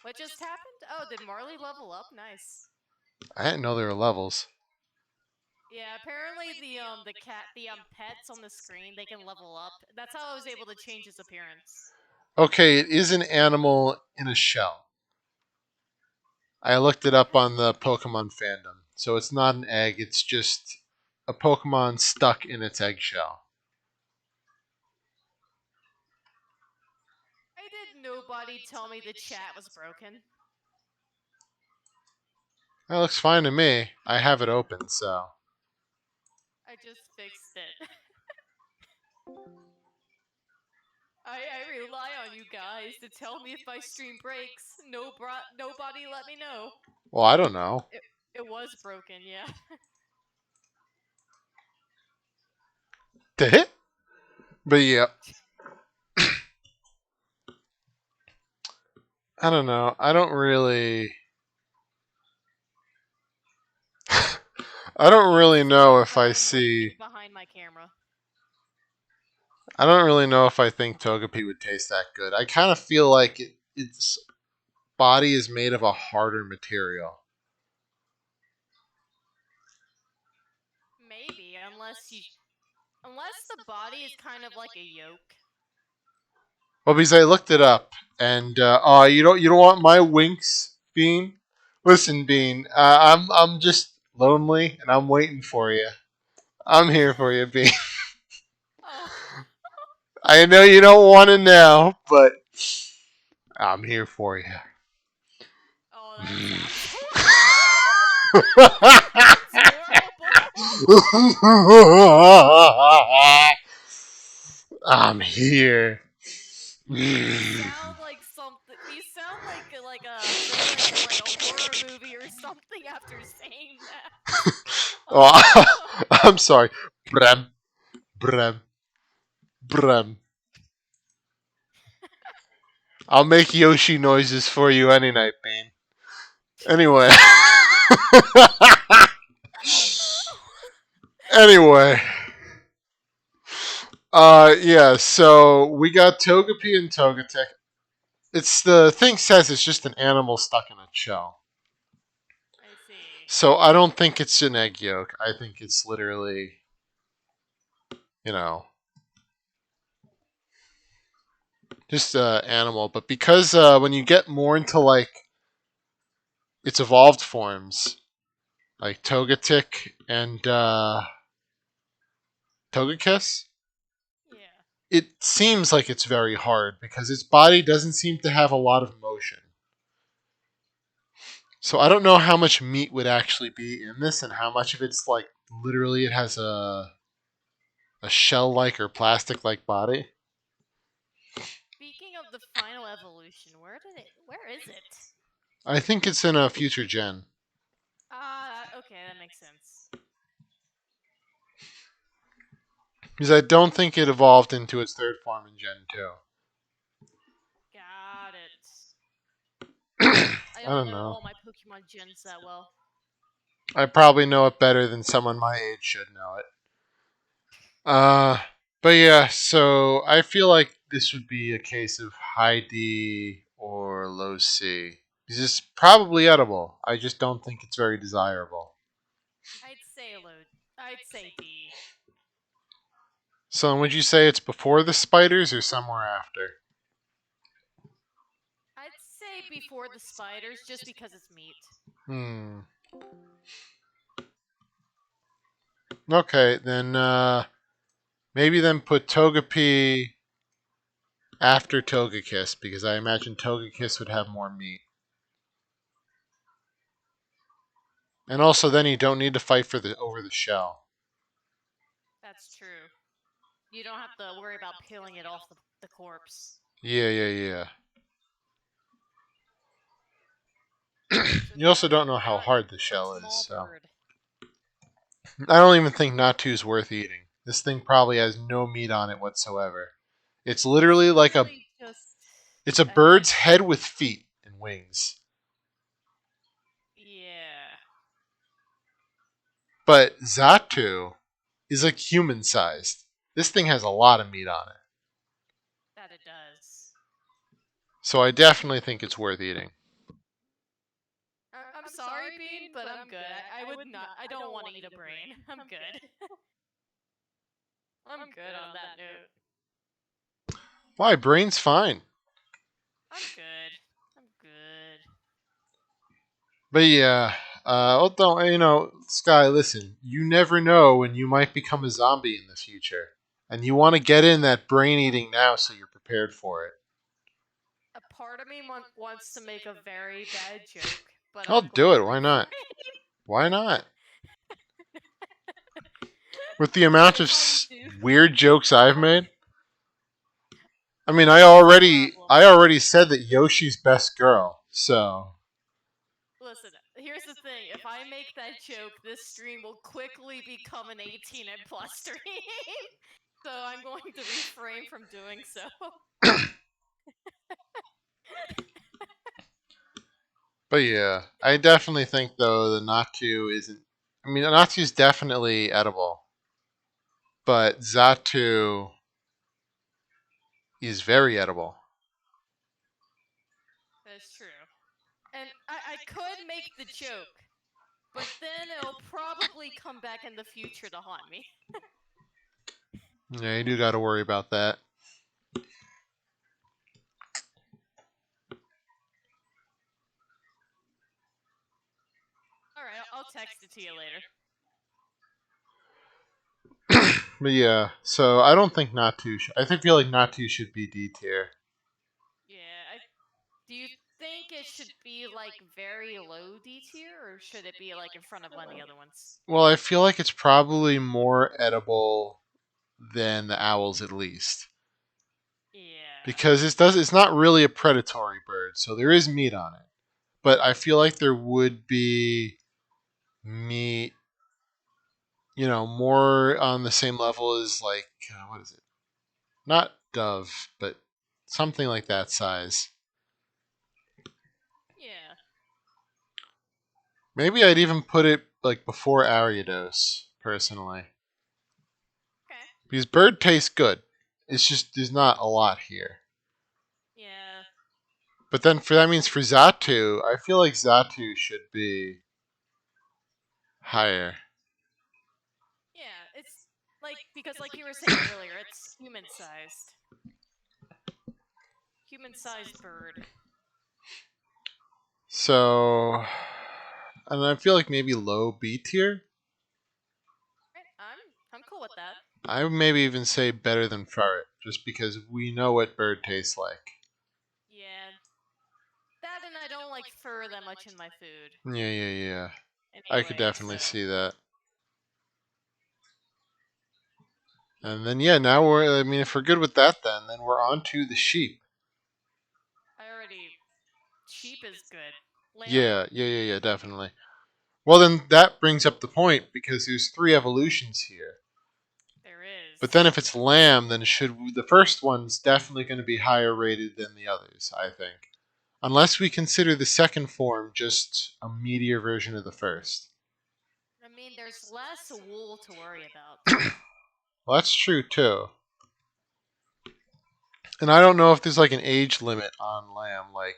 What just happened? Oh, did Marley level up? Nice. I didn't know there were levels. Yeah, apparently the pets on the screen, they can level up. That's how I was able to change his appearance. Okay, it is an animal in a shell. I looked it up on the Pokemon fandom. So it's not an egg, it's just a Pokemon stuck in its eggshell. Why did nobody tell me the chat was broken? That looks fine to me. I have it open, so. I just fixed it. I rely on you guys to tell me if my stream breaks. Nobody let me know. Well, I don't know. It was broken, yeah. Did it? But yeah. I don't know. I don't really. I don't Excuse really me, know if I I'm waving see. behind my camera. I don't really know if I think Togepi would taste that good. I kind of feel like its body is made of a harder material. Maybe, unless the body is kind of like a yolk. Well, because I looked it up, and you don't want my winks, Bean. Listen, What? Bean. I'm just lonely, and I'm waiting for you. I'm here for you, Bean. Oh, I know you don't want to know, but I'm here for you. oh, that sounds horrible. That sounds horrible. I'm here. You sound like something. You sound like a villain in like a horror movie or something after saying that. Oh, Oh, I'm sorry. Brem, brem, brem. I'll make Yoshi noises for you any night, Bean. Anyway. Anyway. Yeah, so we got Togepi and Togetic. It's the thing says it's just an animal stuck in a shell. I see. So I don't think it's an egg yolk. I think it's literally, you know, just animal. But because when you get more into like its evolved forms, like Togetic and Togekiss, Yeah. it seems like it's very hard because its body doesn't seem to have a lot of motion. So I don't know how much meat would actually be in this and how much of it's like literally it has a shell like or plastic like body. Speaking of the final evolution, where is it? I think it's in a future gen. Okay, that makes sense. Because I don't think it evolved into its third form in Gen 2. Got it. I I don't don't know know. all my Pokemon gens that well. I probably know it better than someone my age should know it. Uh, but yeah, so I feel like this would be a case of high D or low C. It's probably edible. I just don't think it's very desirable. I'd say low. I'd say D. So would you say it's before the spiders or somewhere after? I'd say before the spiders, just because it's meat. Hmm. Okay, then maybe then put Togepi after Togekiss because I imagine Togekiss would have more meat. And also then you don't need to fight for the over the shell. That's true. You don't have to worry about peeling it off the corpse. Yeah. So You also don't know how now hard the a shell is, small so bird. I don't even think Natu's worth eating. This thing probably has no meat on it whatsoever. It's It's literally like a literally just it's a a head. bird's head with feet and wings. Yeah, But Zatu is like human sized. This thing has a lot of meat on it. that it does. So I definitely think it's worth eating. I'm sorry, Bean, but I'm good. I would not. I don't want to eat a brain. I'm good. I'm good on that note. Why? Brain's fine. I'm good. I'm good. But yeah, well, don't Sky? Listen, you never know when you might become a zombie in the future, and you want to get in that brain eating now so you're prepared for it. A part of me wants to make a very bad joke, but I'll I'm do going it. to Why refrain. not? Why not? With the amount of If I do, weird jokes I've I'll. made, I mean, I Here's the already, problem. I already said that Yoshi's best girl. So, Listen, here's the thing. If I make that joke, this stream will quickly become an 18 and plus stream. So I'm going to refrain from doing so. But yeah, I definitely think though the Natu isn't. I mean, Natu is definitely edible, but Zatu is very edible. That's true. And I could make the joke, but then it'll probably come back in the future to haunt me. Yeah, you do got to worry about that. Alright, I'll text it to you later. But yeah, so I don't think Natu. I think feel like Natu should be D tier. Yeah, do you think it should be like very low D tier, or should it be like in front of one of the other ones? Well, I feel like it's probably more edible than the owls, at least, Yeah. because it's not really a predatory bird, so there is meat on it. But I feel like there would be meat, more on the same level as like what is it? Not dove, but something like that size. Yeah. Maybe I'd even put it like before Ariados, personally. Okay. Because bird tastes good. It's just there's not a lot here. Yeah. But then for that means for Zatu, I feel like Zatu should be higher. Yeah, it's like because like you were saying earlier, it's human-sized. Human-sized bird. So and I feel like maybe low B tier. Right, I'm cool with that. I would maybe even say better than ferret, just because we know what bird tastes like. Yeah. That and I don't like fur that much in my food. Yeah, yeah, yeah. I could Anyway, definitely so see that. And then yeah, now we're. I mean, if we're good with that, then we're on to the sheep. I already sheep is good. Lamb? Yeah, yeah, yeah, yeah, definitely. Well, then that brings up the point because there's three evolutions here. There But is. then if it's lamb, then the first one's definitely going to be higher rated than the others, I think. Unless we consider the second form just a meatier version of the first. I mean, there's less wool to worry about. Well, that's true too. And I don't know if there's like an age limit on lamb. Like,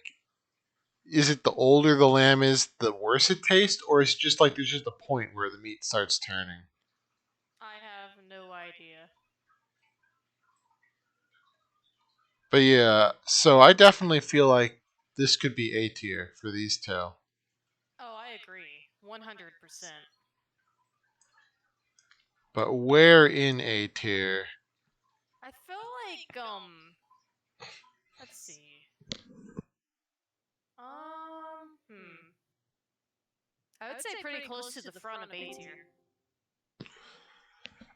is it the older the lamb is, the worse it tastes, or is it just like there's just a point where the meat starts turning? I have no idea. But yeah, so I definitely feel like this could be A tier for these two. Oh, I agree. 100%. But where in A tier? I feel like, let's see. I would say pretty close to the front of A tier.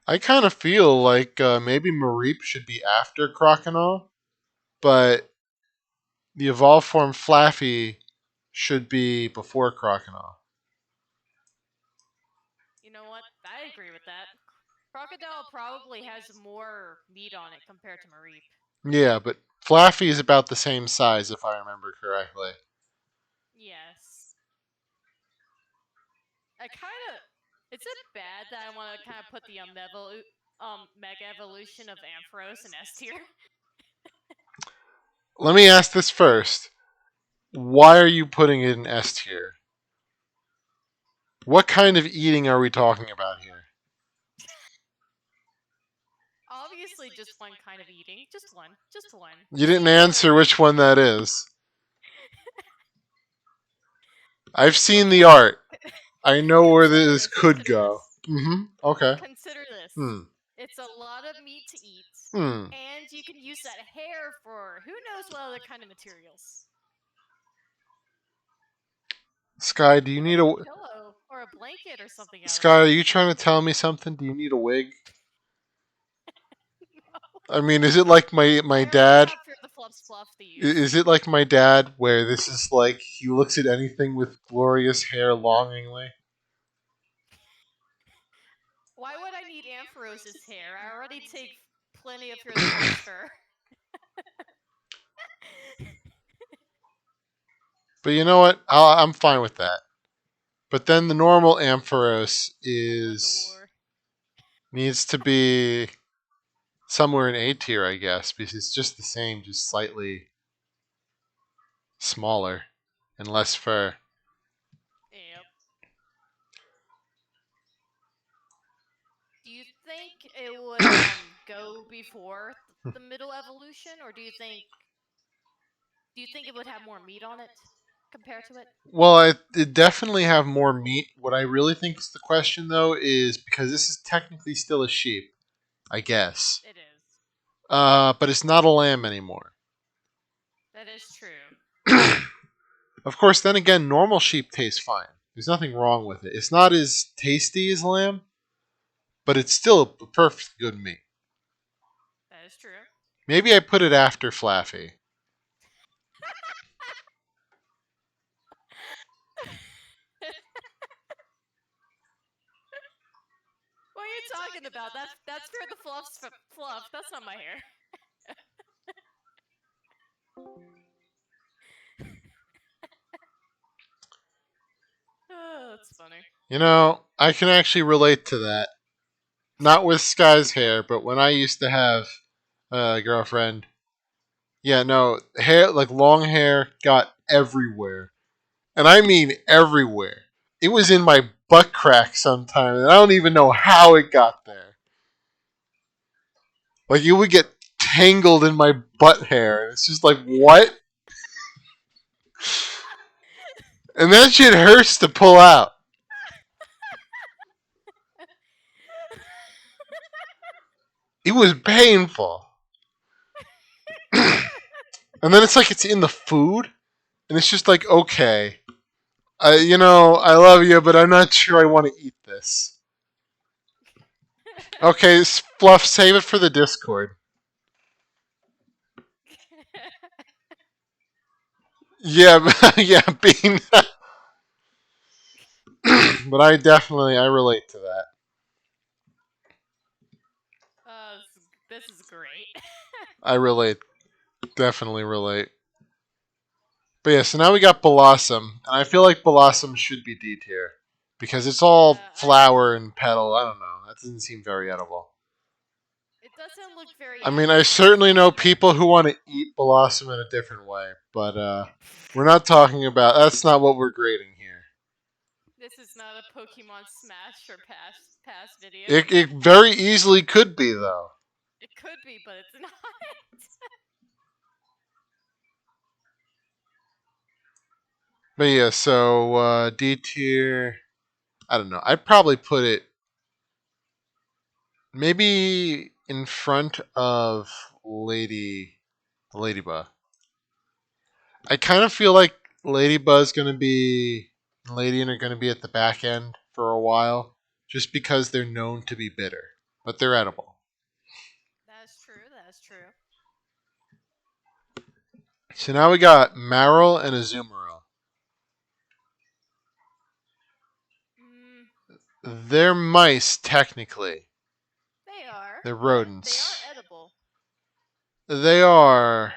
I kind of feel like maybe Mareep should be after Crokinole, but the evolved form Flaffy should be before Crokinole. You know what? I agree with that. Crocodile probably has more meat on it compared to Mareep. Yeah, but Flaffy is about the same size if I remember correctly. Yes. I kind of. Is it bad that I want to kind of put the mega evolution of Ampharos in S tier? Let me ask this first. Why are you putting it in S tier? What kind of eating are we talking about here? Obviously, just one kind of eating. Just one. Just one. You Just didn't eat answer more. which one that is. I've seen the art. I know where Consider this this. could Consider go. this. Mm-hmm. Okay. Consider this. Hmm. It's a lot of meat to eat, Hmm. and you can use that hair for who knows what other kind of materials. Sky, do you Make need a a pillow or a blanket or something out of Sky? it. Are you trying to tell me something? Do you need a wig? No. I mean, is it like my I already dad? have Fear the Fluff's fluff to Is use. it like my dad, where this is like he looks at anything with glorious hair longingly? Why would I need Ampharos' hair? I already take plenty of Fear the Fluff's fur. But you know what? I'm fine with that. But then the normal Ampharos I love the is war. needs to be somewhere in A tier, I guess, because it's just the same, just slightly smaller and less fur. Yep. Do you think it would go before the middle evolution, or do you think it would have more meat on it compared to it? Well, it definitely have more meat. What I really think is the question, though, is because this is technically still a sheep, I guess. It is. But it's not a lamb anymore. That is true. Of course, then again, normal sheep tastes fine. There's nothing wrong with it. It's not as tasty as lamb, but it's still a perfect good meat. That is true. Maybe I put it after Flaffy. What are you talking about? That's for the fluff. That's not my hair. Oh, that's funny. You know, I can actually relate to that. Not with Sky's hair, but when I used to have a girlfriend, yeah, no, hair, like long hair, got everywhere. And I mean everywhere. It was in my butt crack sometimes, and I don't even know how it got there. Like, it would get tangled in my butt hair, and it's just like, what? And that shit hurts to pull out. It was painful. And then it's like it's in the food, and it's just like, okay, I love you, but I'm not sure I want to eat this. Okay, Fluff, save it for the Discord. Yeah, yeah, being, but I relate to that. This is great. I relate, definitely relate. But yeah, so now we got Blossom, and I feel like Blossom should be D tier because it's all Yeah, flower and petal. I don't know. That doesn't seem very edible. it doesn't look very I mean, I edible, certainly know especially people who want to eat Blossom in a different way, but we're not talking about. That's not what we're grading here. this is not a Pokemon Smash or Pass video. It very easily could be though. It could be, but it's not. But yeah, so D tier. I don't know. I'd probably put it maybe in front of Ladybug. I kind of feel like Ladybug's gonna be Ladian are gonna be at the back end for a while, just because they're known to be bitter, but they're edible. That's true. That's true. So now we got Marill and Azumarill. Mm, They're mice technically. they are, They're but they are rodents. edible They are.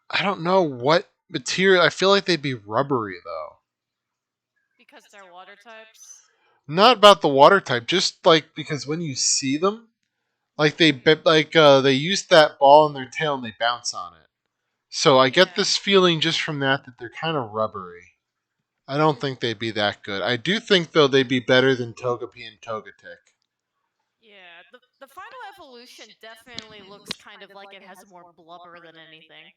I don't know what material. I feel like they'd be rubbery though. because they're water types. Not about the water type, just like because when you see them, like they use that ball in their tail and they bounce on it. So I get Yeah. this feeling just from that they're kind of rubbery. I don't think they'd be that good. I do think though they'd be better than Togepi and Togetic. Yeah. The final evolution definitely looks kind of like it has more blubber than anything.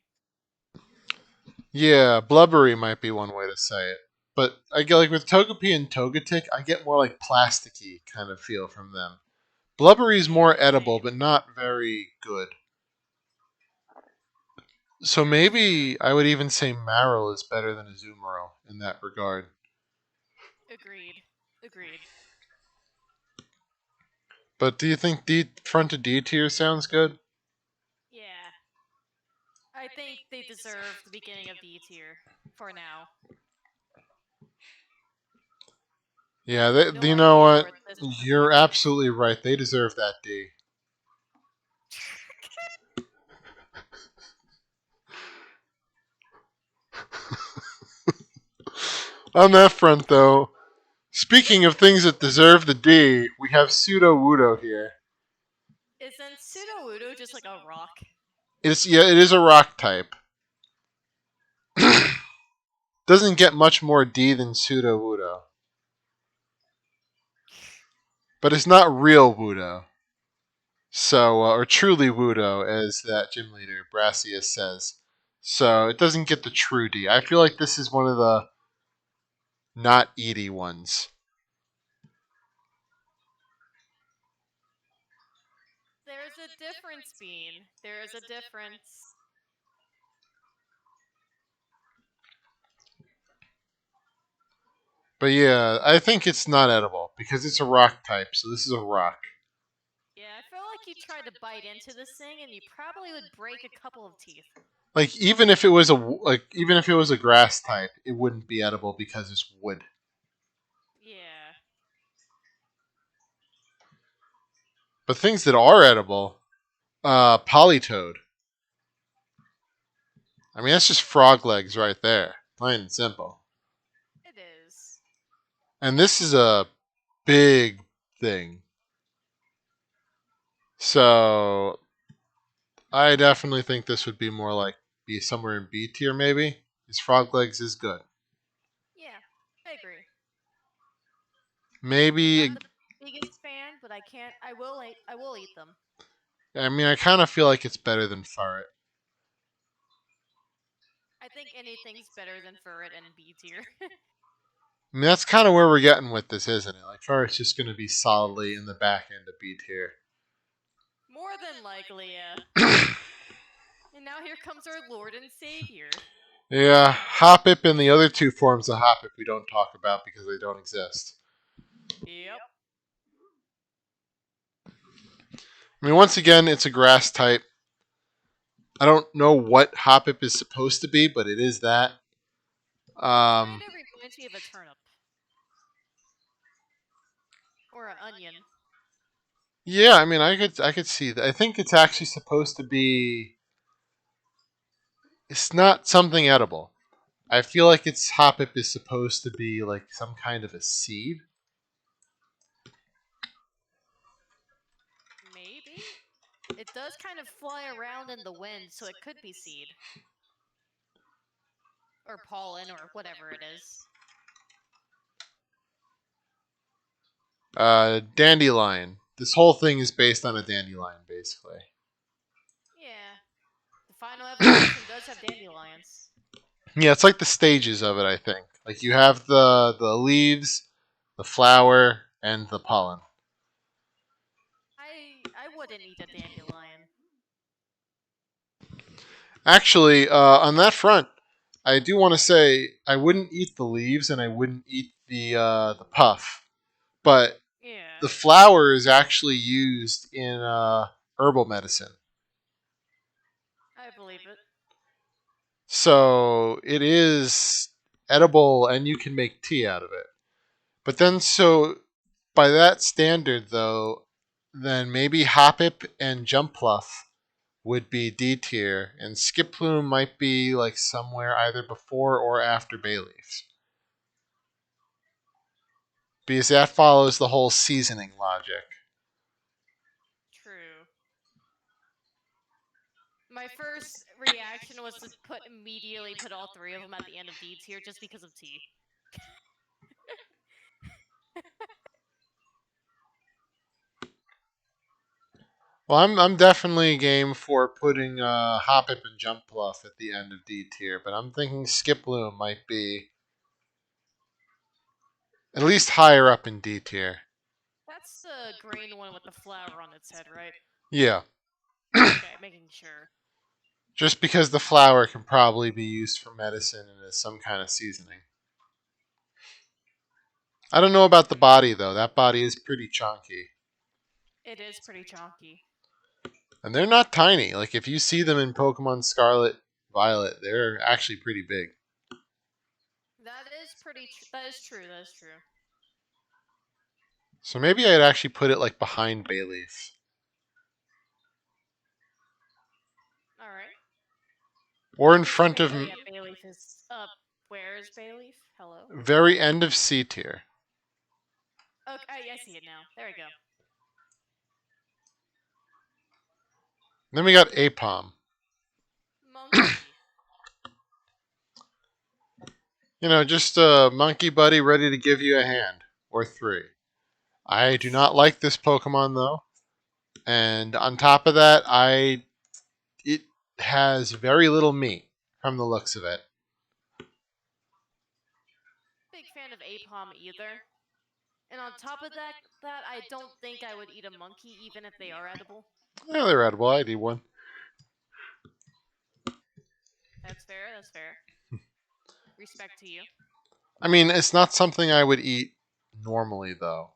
Yeah, blubbery might be one way to say it. But I get like with Togepi and Togetic, I get more like plasticky kind of feel from them. Blubbery is more Yeah, edible, same. but not very good. So That is true. maybe I would even say Marill is better than Azumarill in that regard. Agreed. Agreed. But do you think D front to D tier sounds good? Yeah. I think they deserve the beginning of D tier for now. I Yeah, have no you know idea what? where this You're evolves. absolutely right. They deserve that D. On that front, though, speaking of things that deserve the D, we have Pseudo Wudo here. Isn't Sudowoodo just like a rock? It is a rock type. Doesn't get much more D than Pseudo Wudo, but it's not real Wudo. So, or truly Wudo, as that gym leader Brassius says. So it doesn't get the true D. I feel like this is one of the not Edie ones. There's a difference, Bean. There is a difference. But yeah, I think it's not edible because it's a rock type. So this is a rock. Yeah, I feel like you tried to bite into this thing and you probably would break a couple of teeth. Like even if it was a grass type, it wouldn't be edible because it's wood. Yeah. But things that are edible, Polytoad. I mean, that's just frog legs right there, plain and simple. It is. And this is a big thing. So I definitely think this would be more like be somewhere in B tier maybe. His frog legs is good. Yeah, I agree. Maybe Not the biggest fan, but I can't. I will eat them. I mean I kind of feel like it's better than Furret. I think anything's better than Furret and B tier. I mean that's kind of where we're getting with this, isn't it? Like Furret's just going to be solidly in the back end of B tier. More than likely, yeah. And now here comes our Lord and Savior. Yeah, Hoppip and the other two forms of Hoppip we don't talk about because they don't exist. Yep. I mean, once again, it's a grass type. I don't know what Hoppip is supposed to be, but it is that. Kind Um, of reminds me of a turnip. Or an onion. yeah, I mean, I could see that. I think it's actually supposed to be. It's not something edible. I feel like its Hoppip is supposed to be like some kind of a seed. Maybe? It does kind of fly around in the wind, so it could be seed. Or pollen, or whatever it is. Dandelion. This whole thing is based on a dandelion, basically. Yeah. The final evolution does have dandelions. Yeah, it's like the stages of it. I think like you have the leaves, the flower, and the pollen. I wouldn't eat a dandelion. Actually, on that front, I do want to say I wouldn't eat the leaves and I wouldn't eat the puff, but Yeah. the flower is actually used in herbal medicine. I believe it. So it is edible and you can make tea out of it. But then, so by that standard, though, then maybe Hoppip and Jumpluff would be D tier, and Skiploom might be like somewhere either before or after Bayleaf. Because that follows the whole seasoning logic. True. My first reaction was to immediately put all three of them at the end of D tier just because of tea. Well, I'm definitely game for putting Hoppip and Jumpluff at the end of D tier, but I'm thinking Skiploom might be at least higher up in D tier. That's the green one with the flower on its head, right? Yeah, Okay, making sure. just because the flower can probably be used for medicine and as some kind of seasoning. I don't know about the body though. That body is pretty chunky. It is pretty chonky. And they're not tiny. Like if you see them in Pokemon Scarlet, Violet, they're actually pretty big. That is true. That is true. So maybe I'd actually put it like behind Bayleaf. All right. Or in front of Oh yeah, Bayleaf is up. Where is Bayleaf? Hello. Very end of C tier. Okay, I see it now. There we go. Then we got Apom. Monkey. Just a monkey buddy ready to give you a hand or three. I do not like this Pokemon though, and on top of that, it has very little meat from the looks of it. Big fan of Apom either. And on top of that I don't think I would eat a monkey even if they are edible. Yeah, they're edible. I'd eat one. That's fair. That's fair. Respect to you. I mean, it's not something I would eat normally though,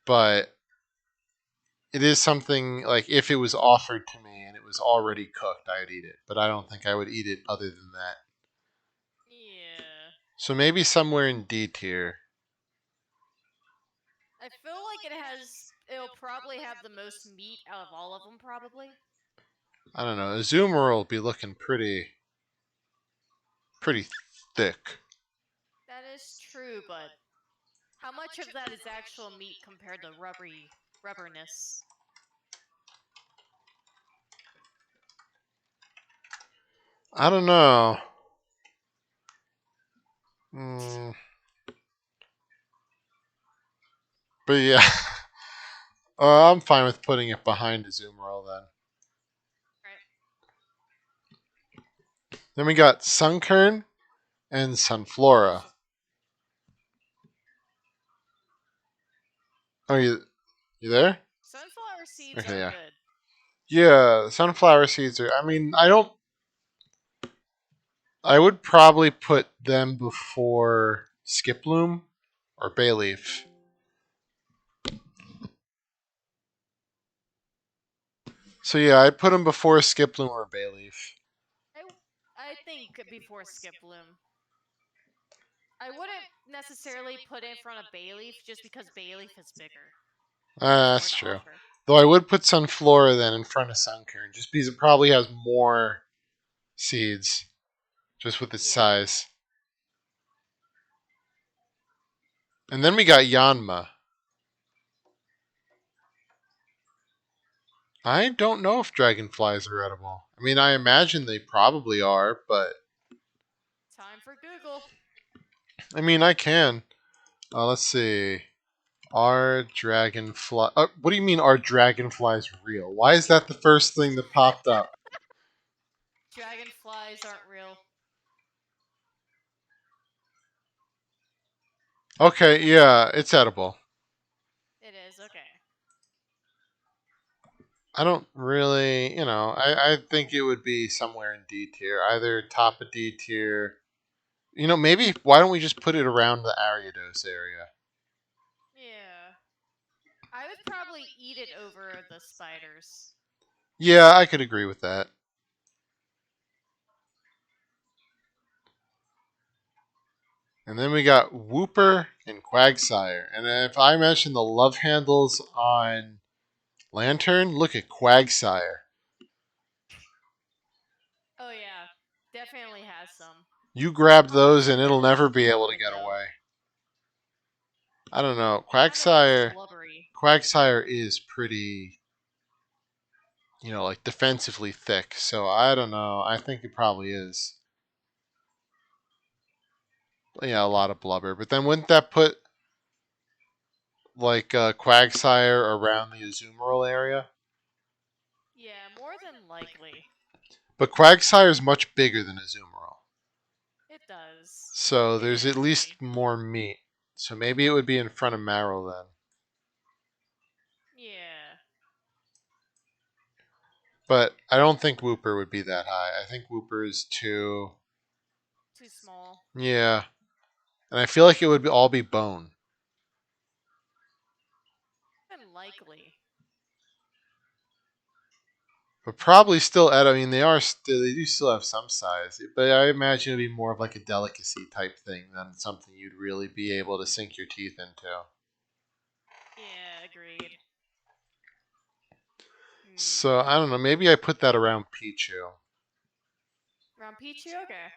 but it is something like if it was offered to me and it was already cooked, I would eat it. But I don't think I would eat it other than that. Yeah. So maybe somewhere in D tier. I feel like it'll probably have the most meat out of all of them, probably. I don't know. Azumarill will be looking pretty thick. That is true, but how much of that is actual meat compared to rubberness? I don't know. Mm, but yeah, I'm fine with putting it behind Azumarill then. Right. Then we got Sunkern and Sunflora. Oh, you there? Sunflower seeds Okay, are yeah. good. Yeah, sunflower seeds are. I mean, I don't. I would probably put them before Skiploom or Bayleaf. So yeah, I'd put them before Skiploom or Bayleaf. I I think before Skiploom. I wouldn't necessarily put it in front of Bayleaf just because Bayleaf is bigger. Has more That's to true. offer. Though I would put Sunflora then in front of Sunkern, just because it probably has more seeds, just with its Yeah. size. And then we got Yanma. I don't know if dragonflies are edible. I mean, I imagine they probably are, but Time for Google. I mean, I can. Let's see. Are dragonfly? What do you mean? Are dragonflies real? Why is that the first thing that popped up? Dragonflies aren't real. Okay, yeah, it's edible. It is, okay. I don't really, I think it would be somewhere in D tier, either top of D tier. Maybe why don't we just put it around the Ariados area? Yeah. I would probably eat it over the spiders. Yeah, I could agree with that. And then we got Whooper and Quagsire. And if I mention the love handles on Lantern, look at Quagsire. Oh yeah. Definitely has some. You grab How much those and of it'll that is never be able to fluid get though? away. I don't know. Kind of looks Quagsire blubbery. Quagsire is pretty, like defensively thick. So I don't know. I think it probably is. Yeah, a lot of blubber. But then wouldn't that put like Quagsire around the Azumarill area? Yeah, more than likely. But Quagsire is much bigger than Azumarill. It does. So there's at Admittedly. least more meat. So maybe it would be in front of Marrow then. Yeah. But I don't think Whooper would be that high. I think Whooper is too. Too small. Yeah. And I feel like it would all be bone. Unlikely. But probably still I mean, they do still have some size. But I imagine it'd be more of like a delicacy type thing than something you'd really be able to sink your teeth into. Yeah, agreed. So I don't know. Maybe I put that around Pichu. Around Pichu? Okay.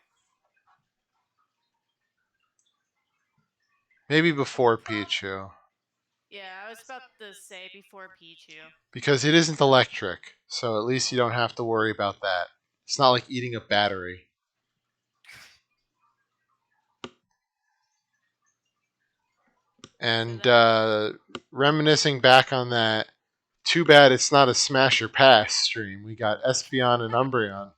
Maybe before Pichu. Yeah, I was about to say before Pichu. Because it isn't electric, so at least you don't have to worry about that. It's not like eating a battery. So And then, reminiscing back on that, too bad it's not a smash or pass stream. We got Espeon and Umbreon.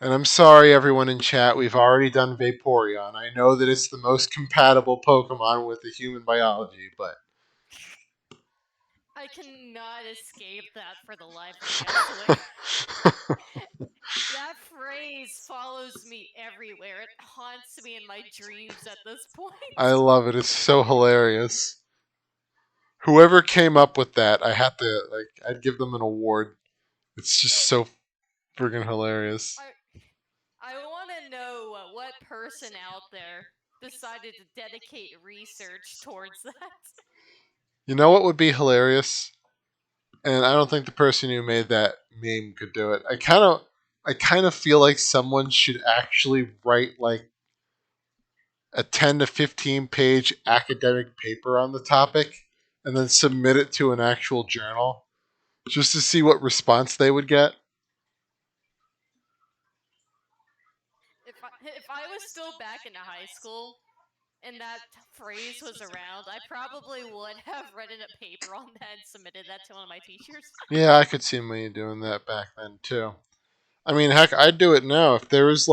And I'm sorry, everyone in chat, we've already done Vaporeon. I know that it's the most compatible Pokemon with the human biology, but. I cannot escape that for the life of me, I swear. That phrase follows me everywhere. It haunts me in my dreams at this I point. love it. It's so hilarious. Whoever came up with that, I had to, I'd give them an award. It's just so friggin' hilarious. I want to know what person out there decided to dedicate research towards that. You know what would be hilarious? And I don't think the person who made that meme could do it. I kind of feel like someone should actually write like a 10 to 15 page academic paper on the topic and then submit it to an actual journal just to see what response they would get. If I was still back into high school and that phrase was around, I probably would have written a paper on that and submitted that to one of my teachers. Yeah, I could see me doing that back then too. I mean, heck, I'd do it now if there is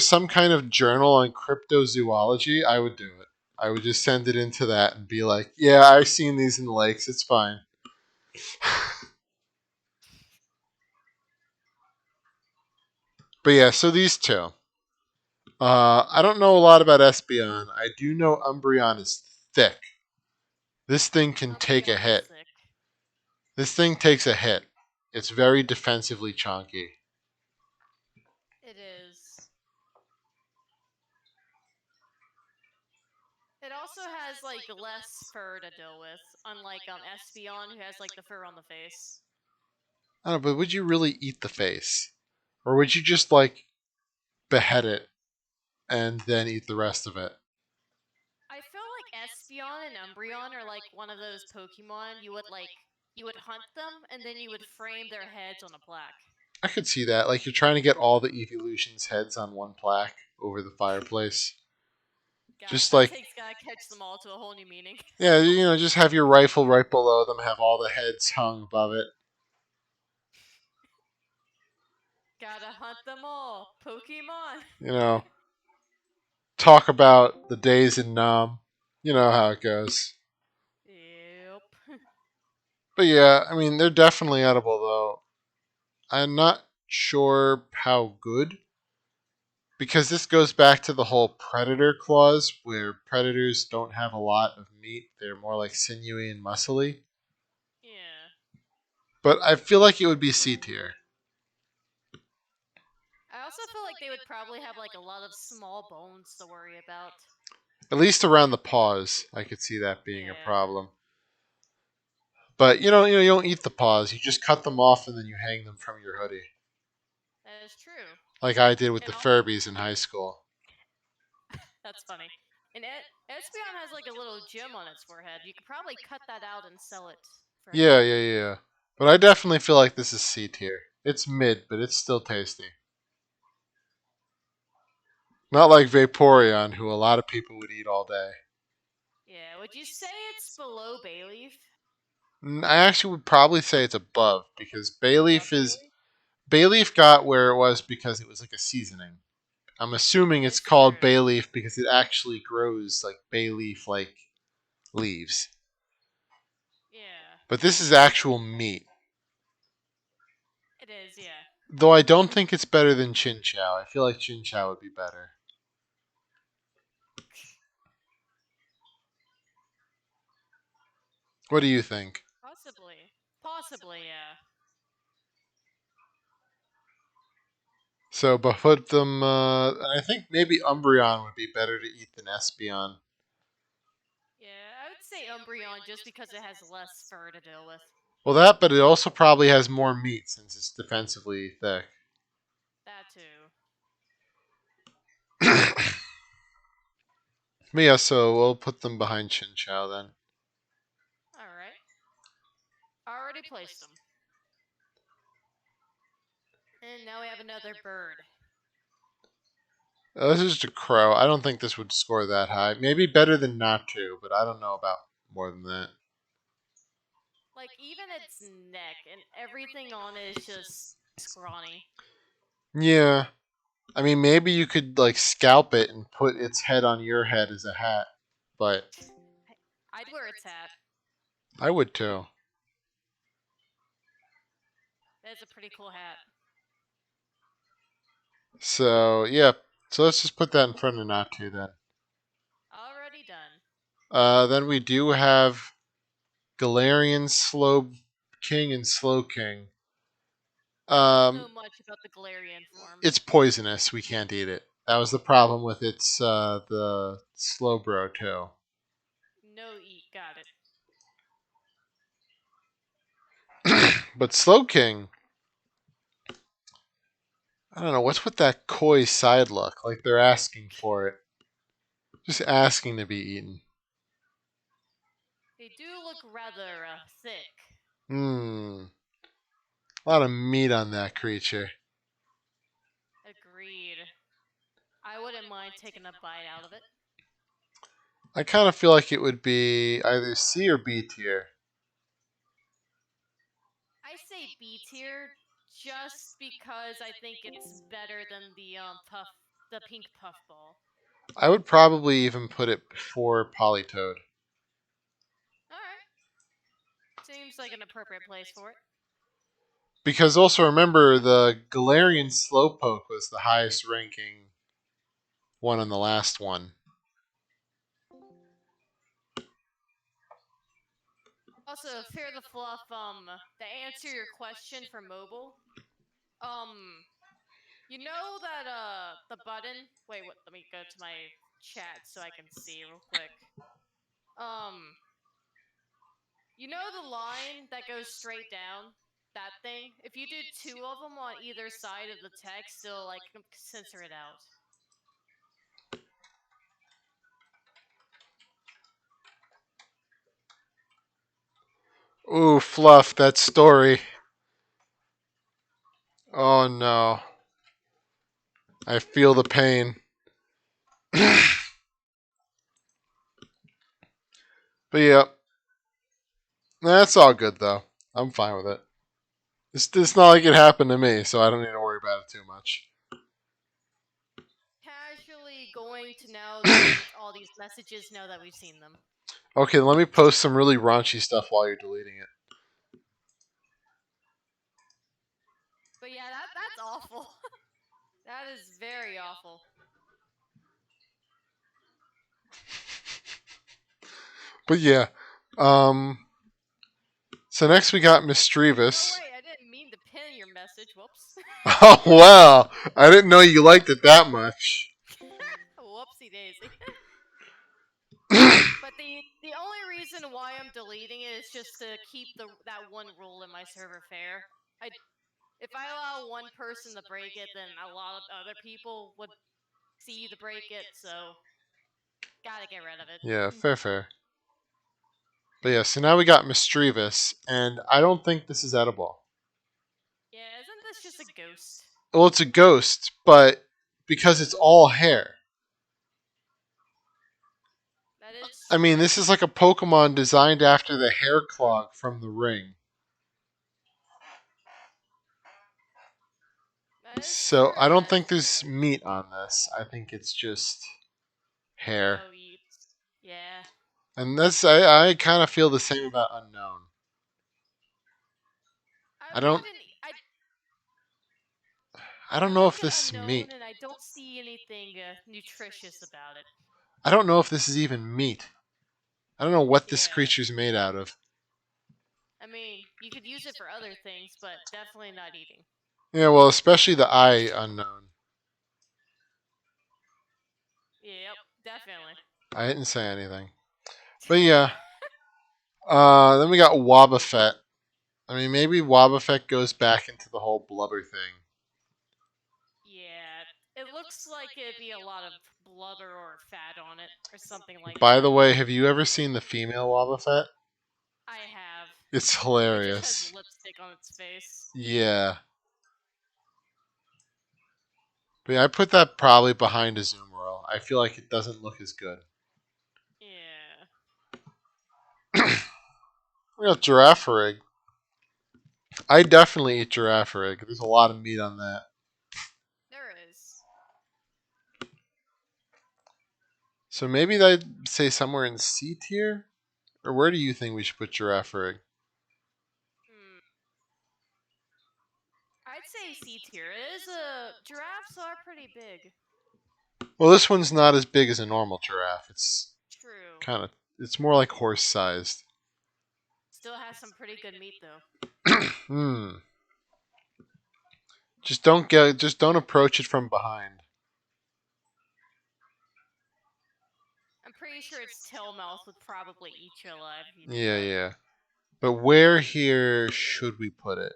some kind of journal on cryptozoology, I would do it. I would just send it into that and be like, "Yeah, I've seen these in the lakes. It's fine." But yeah, so these two. I don't know a lot about Espeon. I do know Umbreon is thick. This thing can take a Umbreon is hit. thick. This thing takes a hit. It's very defensively chonky. It is. It also has like less fur to deal with, unlike Espeon, who has like the fur on the face. I don't know, but would you really eat the face? Or would you just like behead it and then eat the rest of it? I feel like Espeon and Umbreon are like one of those Pokemon you would hunt them and then you would frame their heads on a plaque. I could see that. Like you're trying to get all the evolutions heads on one plaque over the fireplace. Just That like takes gotta catch them all to a whole new meaning. yeah, just have your rifle right below them, have all the heads hung above it. Gotta hunt them all. Pokemon. You know, talk about the days in Nam. You know how it goes. Yep. But yeah, I mean they're definitely edible though. I'm not sure how good because this goes back to the whole predator clause where predators don't have a lot of meat. They're more like sinewy and muscly. Yeah. But I feel like it would be C tier. I also feel like they would probably have like a lot of small bones to worry about. At least around the paws, I could see that being a Yeah. problem. But you don't eat the paws. You just cut them off and then you hang them from your hoodie, That is true. like I did with And the also, Furbies in high school. that's funny. And Espeon has like a little gem on its forehead. You could probably cut that out and sell it for a Yeah, coin. yeah, yeah. But I definitely feel like this is C tier. It's mid, but it's still tasty. Not like Vaporeon, who a lot of people would eat all day. Yeah, would you say it's below Bayleaf? I actually would probably say it's above because Above Bayleaf? Bayleaf got where it was because it was like a seasoning. I'm assuming That it's is called true. bay leaf because it actually grows like bay leaf like leaves. Yeah, But this is actual meat. it is, yeah. Though I don't think it's better than Chin Chow. I feel like Chin Chow would be better. What do you think? Possibly. Possibly, yeah. So, but put them. I think maybe Umbreon would be better to eat than Espeon. Yeah, I would say Umbreon just because it has less fur to deal with. Well, that, but it also probably has more meat since it's defensively thick. That too. But yeah, so we'll put them behind Chin Chow then. Alright. Already placed them. And now we have another bird. This is just a crow. I don't think this would score that high. Maybe better than not to, but I don't know about more than that. Like, even its neck and everything on it is just scrawny. Yeah. I mean, maybe you could like scalp it and put its head on your head as a hat, but I'd wear its hat. I would too. That's a pretty cool hat. So yeah. So let's just put that in front of not to then. Already done. Then we do have Galarian Slow King and Slow King. I don't know Um, much about the Galarian form. it's poisonous. We can't eat it. That was the problem with its the Slowbro too. No eat, got it. But Slow King, I don't know what's with that coy side look. Like they're asking for it, just asking to be eaten. They do look rather thick. Hmm, a lot of meat on that creature. Agreed. I wouldn't mind taking a bite out of it. I kind of feel like it would be either C or B tier. I say B tier just because I think it's better than the pink puffball. I would probably even put it before Polytoad. All right, seems like an appropriate place for it. Because also remember, the Galarian Slowpoke was the highest ranking one on the last one. Also, Fear the Fluff. To answer your question for mobile, um, you know that the button. Wait, what? Let me go to my chat so I can see real quick. Um, you know the line that goes straight down? That thing? If you do two of them on either side of the text, it'll like censor it out. Ooh, Fluff, that story. Oh no. I feel the pain. But yeah, that's all good though. I'm fine with it. It's not like it happened to me, so I don't need to worry about it too much. Casually going to now delete all these messages now that we've seen them. Okay, let me post some really raunchy stuff while you're deleting it. But yeah, that's awful. That is very awful. But yeah, um, so next we got Oh Misdreavus. wait, I didn't mean to pin your message. Whoops. Oh wow, I didn't know you liked it that much. Whoopsie daisy. But the only reason why I'm deleting it is just to keep that one rule in my server fair. I If I allow one person to break it, then a lot of other people would see the break it. So gotta get rid of it. Yeah, fair, fair. But yeah, so now we got Misdreavus, and I don't think this is edible. Yeah, isn't this just a ghost? Well, it's a ghost, but because it's all hair. That is I mean, true. this is like a Pokemon designed after the hair clog from the ring. That is So I true. don't That think is there's true. meat on this. I think it's just hair. No eats. Yeah. And I kind of feel the same about Unknown. I I don't wouldn't. I I don't know look if at this is meat. unknown and I don't see anything nutritious about it. I don't know if this is even meat. I don't know what this Yeah. creature's made out of. I mean, you could use it for other things, but definitely not eating. Yeah, well, especially the eye Unknown. Yep, definitely. I didn't say anything. But yeah, then we got Wobbuffet. I mean, maybe Wobbuffet goes back into the whole blubber thing. Yeah, it looks like it'd be a lot of blubber or fat on it, or something like By the that. way, have you ever seen the female Wobbuffet? I have. It's It just has hilarious. lipstick on its face. Yeah. But yeah, I put that probably behind a zoom roll. I feel like it doesn't look as good. Yeah, We have giraffe rig. I definitely eat giraffe rig. There's a lot of meat on that. there is. So maybe I'd say somewhere in C tier? Or where do you think we should put giraffe rig? Hmm. I'd say C tier. It is a giraffes are pretty big. Well, this one's not as big as a normal giraffe. It's True. kind of, it's more like horse sized. Still has some pretty good meat though. Hmm. Just don't approach it from behind. I'm pretty sure its tail mouth would probably eat you alive if you did Yeah, that. yeah. But where here should we put it?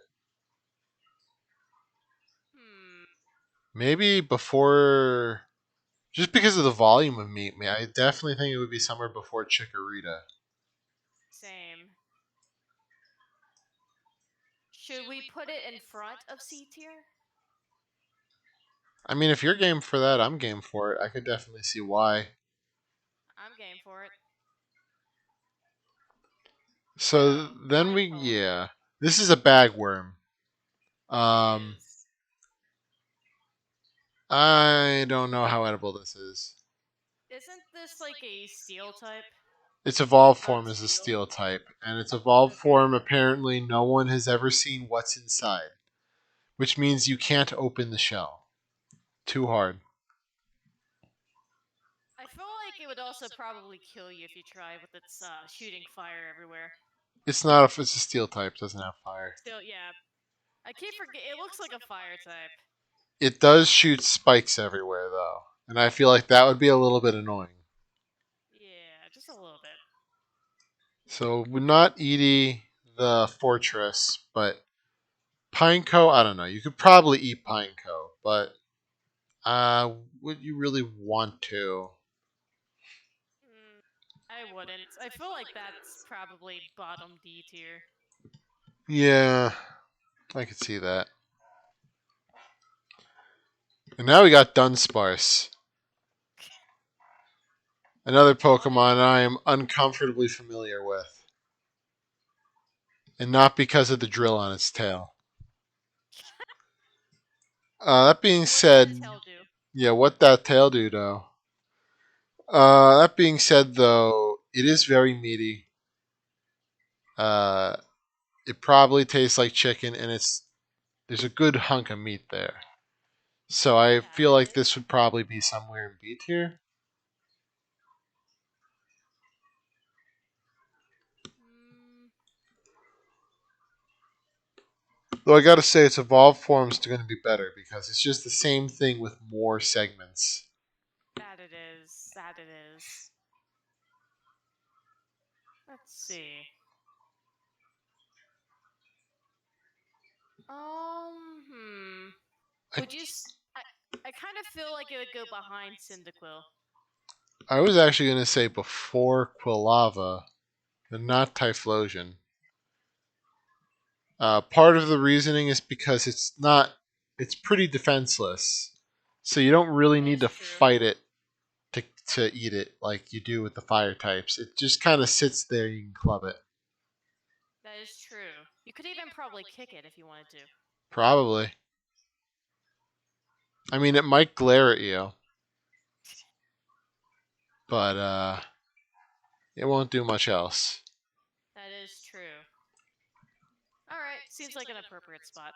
Hmm. Maybe before, just because of the volume of meat. I definitely think it would be somewhere before Chikorita. Same. Should we put it in front of C tier? I mean, if you're game for that, I'm game for it. I could definitely see why. I'm game for it. So So, then final. yeah, this is a bagworm. It Um, is. I don't know how edible this is. Isn't this like a steel type? Its evolved Bug form is a steel? steel type, and its evolved Okay. form apparently no one has ever seen what's inside, which means you can't open the shell. Too hard. I feel like it would also probably kill you if you try with its shooting fire everywhere. It's not a. It's a steel type. Doesn't have fire. Still, yeah. I keep forget. It looks like a fire type. It does shoot spikes everywhere though, and I feel like that would be a little bit annoying. Yeah, just a little bit. So we're not Edie the fortress, but Pineco. I don't know. You could probably eat Pineco, but would you really want to? Mm, I wouldn't. I feel like that's probably bottom D tier. Yeah, I could see that. And now we got Dunsparce, another What is? Pokemon I am uncomfortably familiar with, and not because of the drill on its tail. That being What does that said, tail do? yeah, what that tail do though? That being said, though, it is very meaty. Uh, it probably tastes like chicken, and there's a good hunk of meat there. So I That feel it like is. this would probably be somewhere in B tier. Mm, Though I gotta say, its evolved form is going to be better because it's just the same thing with more segments. that it is. That it is. Let's see. Hmm. I, Would you? I kind of feel like it would go behind Cyndaquil. I was actually going to say before Quilava, but not Typhlosion. Part of the reasoning is because it's pretty defenseless. So you don't really That need is to true. fight it to eat it like you do with the fire types. It just kind of sits there, you can club it. That is true. You could even probably kick it if you wanted to. Probably. I mean, it might glare at you, but it won't do much else. That is true. All right, seems like an appropriate spot.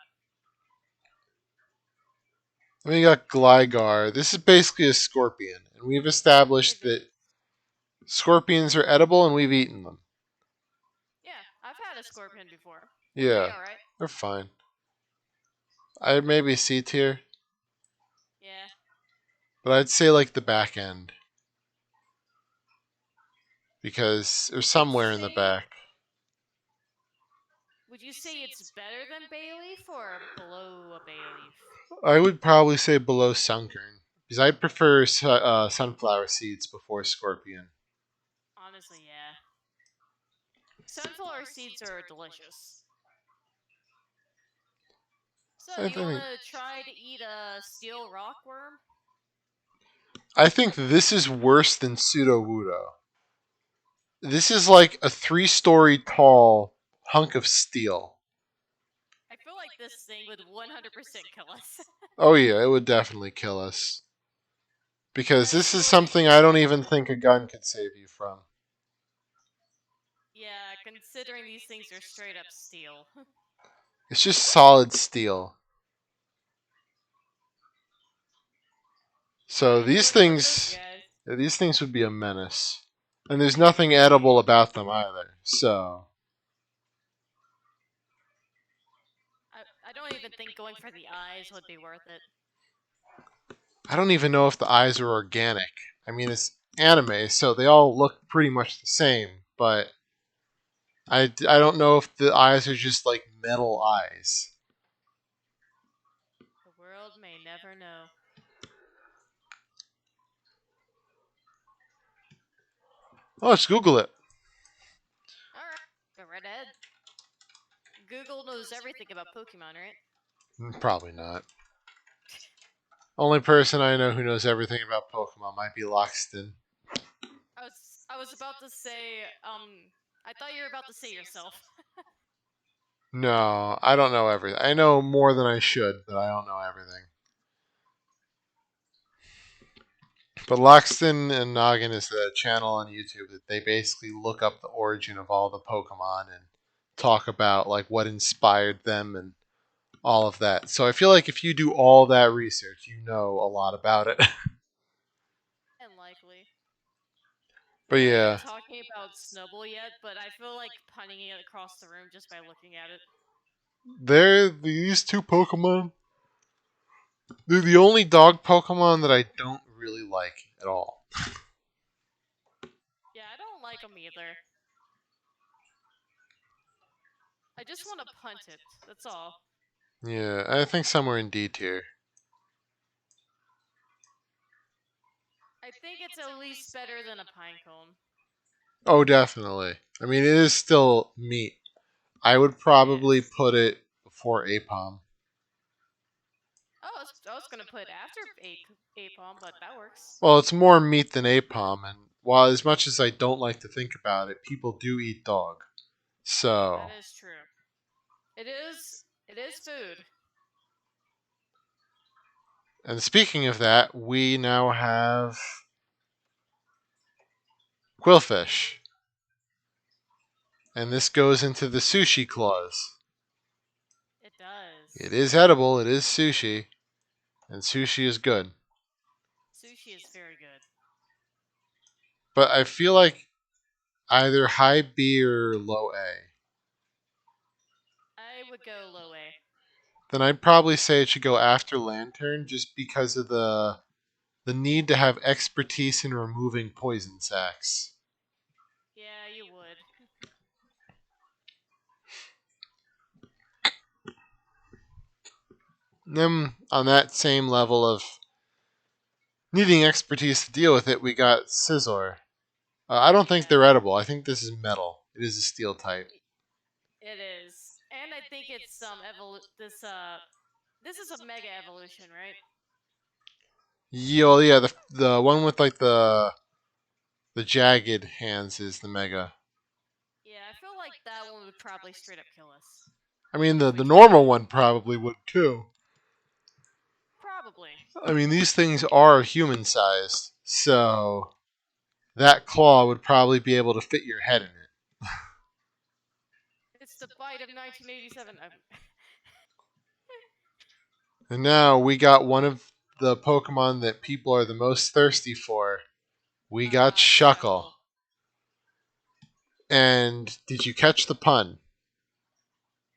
Then we got Gligar. This is basically a scorpion, and we've established It is. that scorpions are edible and we've eaten them. Yeah, I've had a scorpion before. They're pretty Yeah, all right. they're fine. I'd maybe C tier, Yeah, but I'd say like the back end because or I'd somewhere in the say back. Would you say it's better than bay leaf or below a bay leaf? I would probably say below Sunkern because I prefer sunflower seeds before scorpion. Honestly, yeah. Sunflower seeds are delicious. So, I do you want think to try to eat a steel rockworm? I think this is worse than pseudo wudo. This is like a 3-story tall hunk of steel. I feel like this thing would 100% kill us. Oh yeah, it would definitely kill us because this is Especially, something I don't even think a gun could save you from. yeah, considering these things are straight up steel. It's just solid steel. So Alright, these what about those things, guys? these things would be a menace, and there's nothing edible about them either. So I don't even think going for the eyes would be worth it. I don't even know if the eyes are organic. I mean, it's anime, so they all look pretty much the same, but I don't know if the eyes are just like metal eyes. The world may never know. Oh, let's Google it. Alright, go right ahead. Google knows everything about Pokemon, right? Probably not. Only person I know who knows everything about Pokemon might be Loxton. I was about to say, I thought you were about to say yourself. No, I don't know everything. I know more than I should, but I don't know everything. But Loxton and Noggin is the channel on YouTube that they basically look up the origin of all the Pokemon and talk about like what inspired them and all of that. So I feel like if you do all that research, you know a lot about it. And likely. But We're not even yeah, talking about Snubble yet, but I feel like punning it across the room just by looking at it. they're these two Pokemon. They're the only dog Pokemon that I don't really like at all. Yeah, I don't like them either. I just want to punt it. That's all. Yeah, I think somewhere in D tier. I think it's at least better than a pinecone. Oh, definitely. I mean, it is still meat. I would It probably is. put it before Apom. Oh, I was gonna put after Apom, but that works. Well, it's more meat than Apom, and while as much as I don't like to think about it, people do eat dog. That So, is true. It is. It is food. and speaking of that, we now have Quillfish, and this goes into the sushi clause. It does. It is edible, it is sushi, and sushi is good. Sushi is very good. But I feel like either high B or low A. I would go low A. Then I'd probably say it should go after Lantern just because of the need to have expertise in removing poison sacs. Yeah, you would. Then on that same level of needing expertise to deal with it, we got Scizor. I don't think Yeah, they're edible. I think this is metal. It is a steel type. it is. And I think it's this is a mega evolution, right? Yeah, the one with like the jagged hands is the mega. Yeah, I feel like that one would probably straight up kill us I mean if we the tried normal it. one probably would too. Probably. I mean these things are human sized, so that claw would probably be able to fit your head in it. It's the bite of 1987. And now we got one of the Pokemon that people are the most thirsty for. We got Shuckle. Shuckle. And did you catch the pun?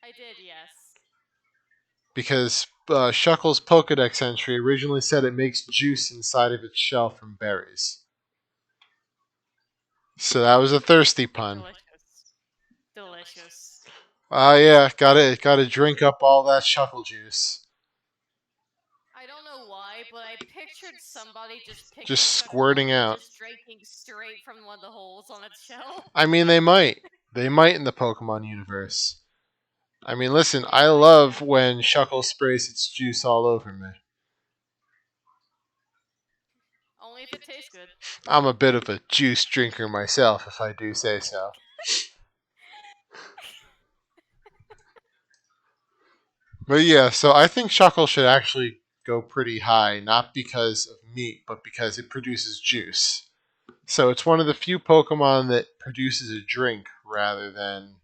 I did, yes. Because Shuckle's Pokedex entry originally said it makes juice inside of its shell from berries. So that was a thirsty pun. Delicious. Delicious. juice. Yeah, gotta drink up all that shuckle juice. I don't know why, but I pictured somebody just Just picking Shuckle up squirting and out. just drinking straight from one of the holes on its shell. I mean, they might. They might in the Pokemon universe. I mean, listen, Yeah, I yeah. love when Shuckle sprays its juice all over me. Only if it tastes good. I'm a bit of a juice drinker myself, if I do say so. But yeah, so I think Shuckle should actually go pretty high, not because of meat, but because it produces juice. So it's one of the few Pokemon that produces a drink rather than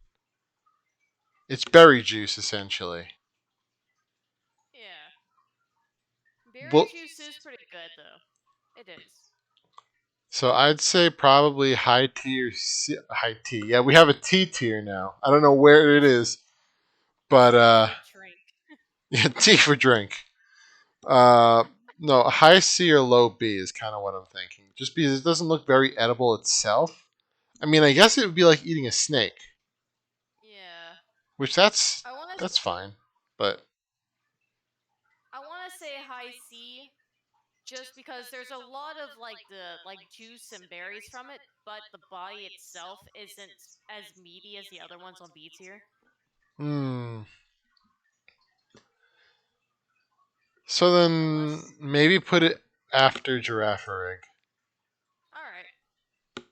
it's berry juice essentially. Yeah. Berry Well, juice is pretty good, though. It is. so I'd say probably high tier, high T. Yeah, we have a T tier now. I don't know where it is, but T for drink. yeah, T for drink. Uh, no, high C or low B is kind of what I'm thinking. Just because it doesn't look very edible itself. I mean, I guess it would be like eating a snake, Yeah. which I wanna that's fine. But I wanna say high C just because there's a lot of like juice and berries from it, but the body itself isn't as meaty as the other ones on B tier. hmm. So then Unless maybe put it after Girafarig. alright.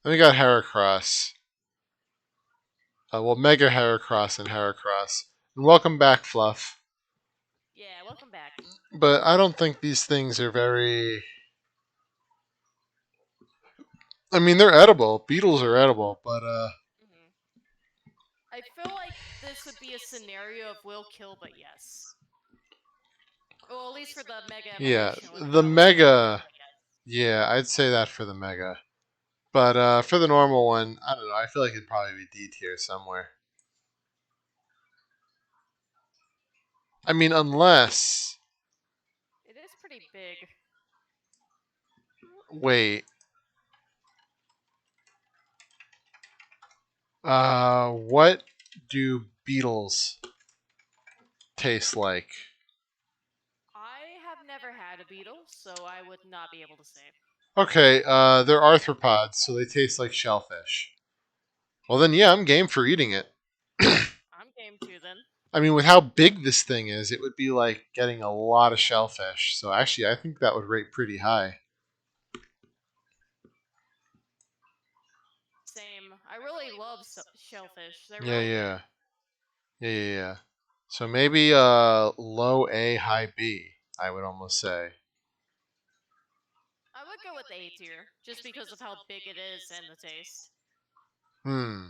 Then we got Heracross. Well, Mega Heracross and Heracross. And welcome back, Fluff. Yeah, welcome back. But I don't think these things are very. I mean, they're edible. Beetles are edible, but Hmm. I feel like this would be a scenario of will kill, but yes. Well, at least for the mega yeah, evolution, it would the probably be will kill, Mega. but yes. Yeah, I'd say that for the Mega. But for the normal one, I don't know. I feel like it'd probably be D tier somewhere. I mean, unless. It is pretty big. Wait. What do beetles taste like? I have never had a beetle, so I would not be able to say. Okay, they're arthropods, so they taste like shellfish. Well, then, yeah, I'm game for eating it. I'm game too then. I mean, with how big this thing is, it would be like getting a lot of shellfish. So actually, I think that would rate pretty high. Same. I really love shellfish. They're Yeah, really good. yeah, yeah. So maybe low A, high B. I would almost say. I would go with A tier, just because of how big it is and the taste. Hmm.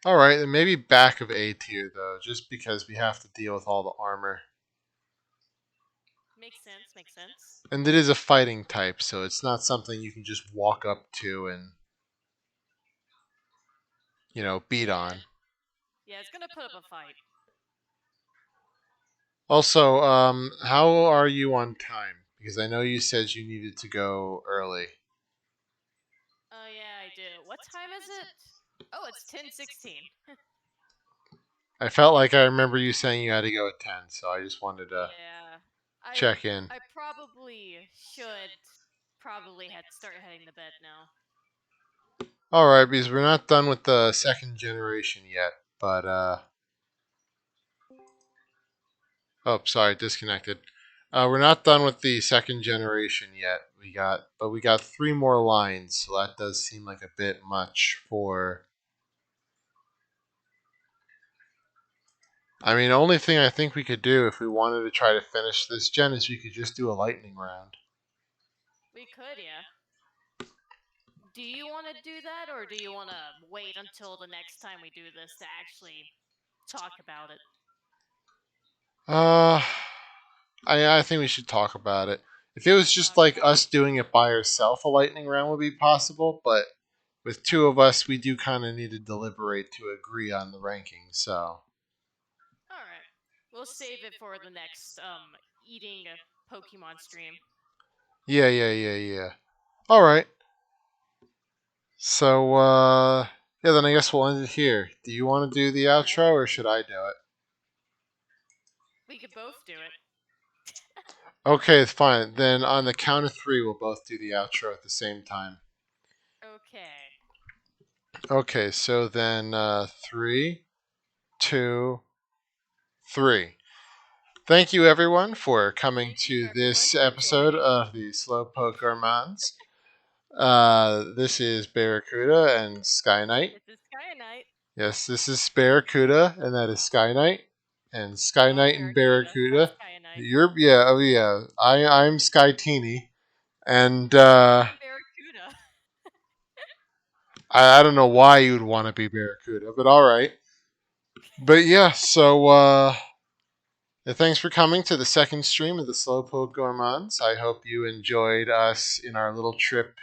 All right, then maybe back of A tier though, just because we have to deal with all the armor. Makes sense, makes sense. And it is a fighting type, so it's not something you can just walk up to and beat Yeah. on. Yeah, it's gonna put up a fight. Also, how are you on time? Because I know you said you needed to go early. Oh, yeah, I do. What time is it? Oh, it's 10:16. I felt like I remember you saying you had to go at 10, so I just wanted to Yeah. I check in. I probably should probably start heading to bed now. All right, because we're not done with the second generation yet, but oh, sorry, disconnected. We're not done with the second generation yet. We got three more lines, so that does seem like a bit much for. I mean, the only thing I think we could do if we wanted to try to finish this gen is we could just do a lightning round. We could, yeah. Do you want to do that, or do you want to wait until the next time we do this to actually talk about it? Uh, I think we should talk about it. If it was just Talk like about it. us doing it by ourselves, a lightning round would be possible, but with two of us, we do kind of need to deliberate to agree on the rankings. So All right. We'll save it for the next eating Pokemon stream. yeah. All right. So, yeah, then I guess we'll end it here. Do you want to do the Yep. outro or should I do it? We could both do it. Okay, it's fine. Then on the count of three, we'll both do the outro at the same time. Okay. Okay, so then three, two, three. Thank you, everyone, for coming Thank you, to everyone, this for episode joining. of the Slowpoke Gourmands. This is Bearrakuda and Skyinite. This is Skyinite. Yes, this is Bearrakuda, and that is Skyinite. And Oh, Skyinite and Barracuda, not Bearrakuda. Skyinite. You're yeah, oh yeah. I'm Skyteeny, and I'm Barracuda. I don't know why you would want to be Barracuda, but all right. But yeah, so yeah, thanks for coming to the second stream of the Slowpoke Gourmands. I hope you enjoyed us in our little trip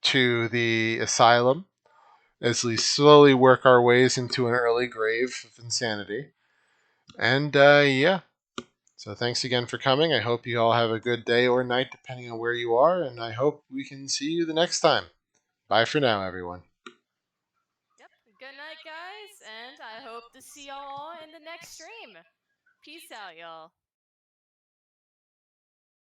to the asylum as we slowly work our ways into an early grave of insanity. And yeah, so thanks again for coming. I hope you all have a good day or night, depending on where you are, and I hope we can see you the next time. Bye for now, everyone. Yep. Good night, guys, and I hope to see y'all in the next stream. Peace out, y'all.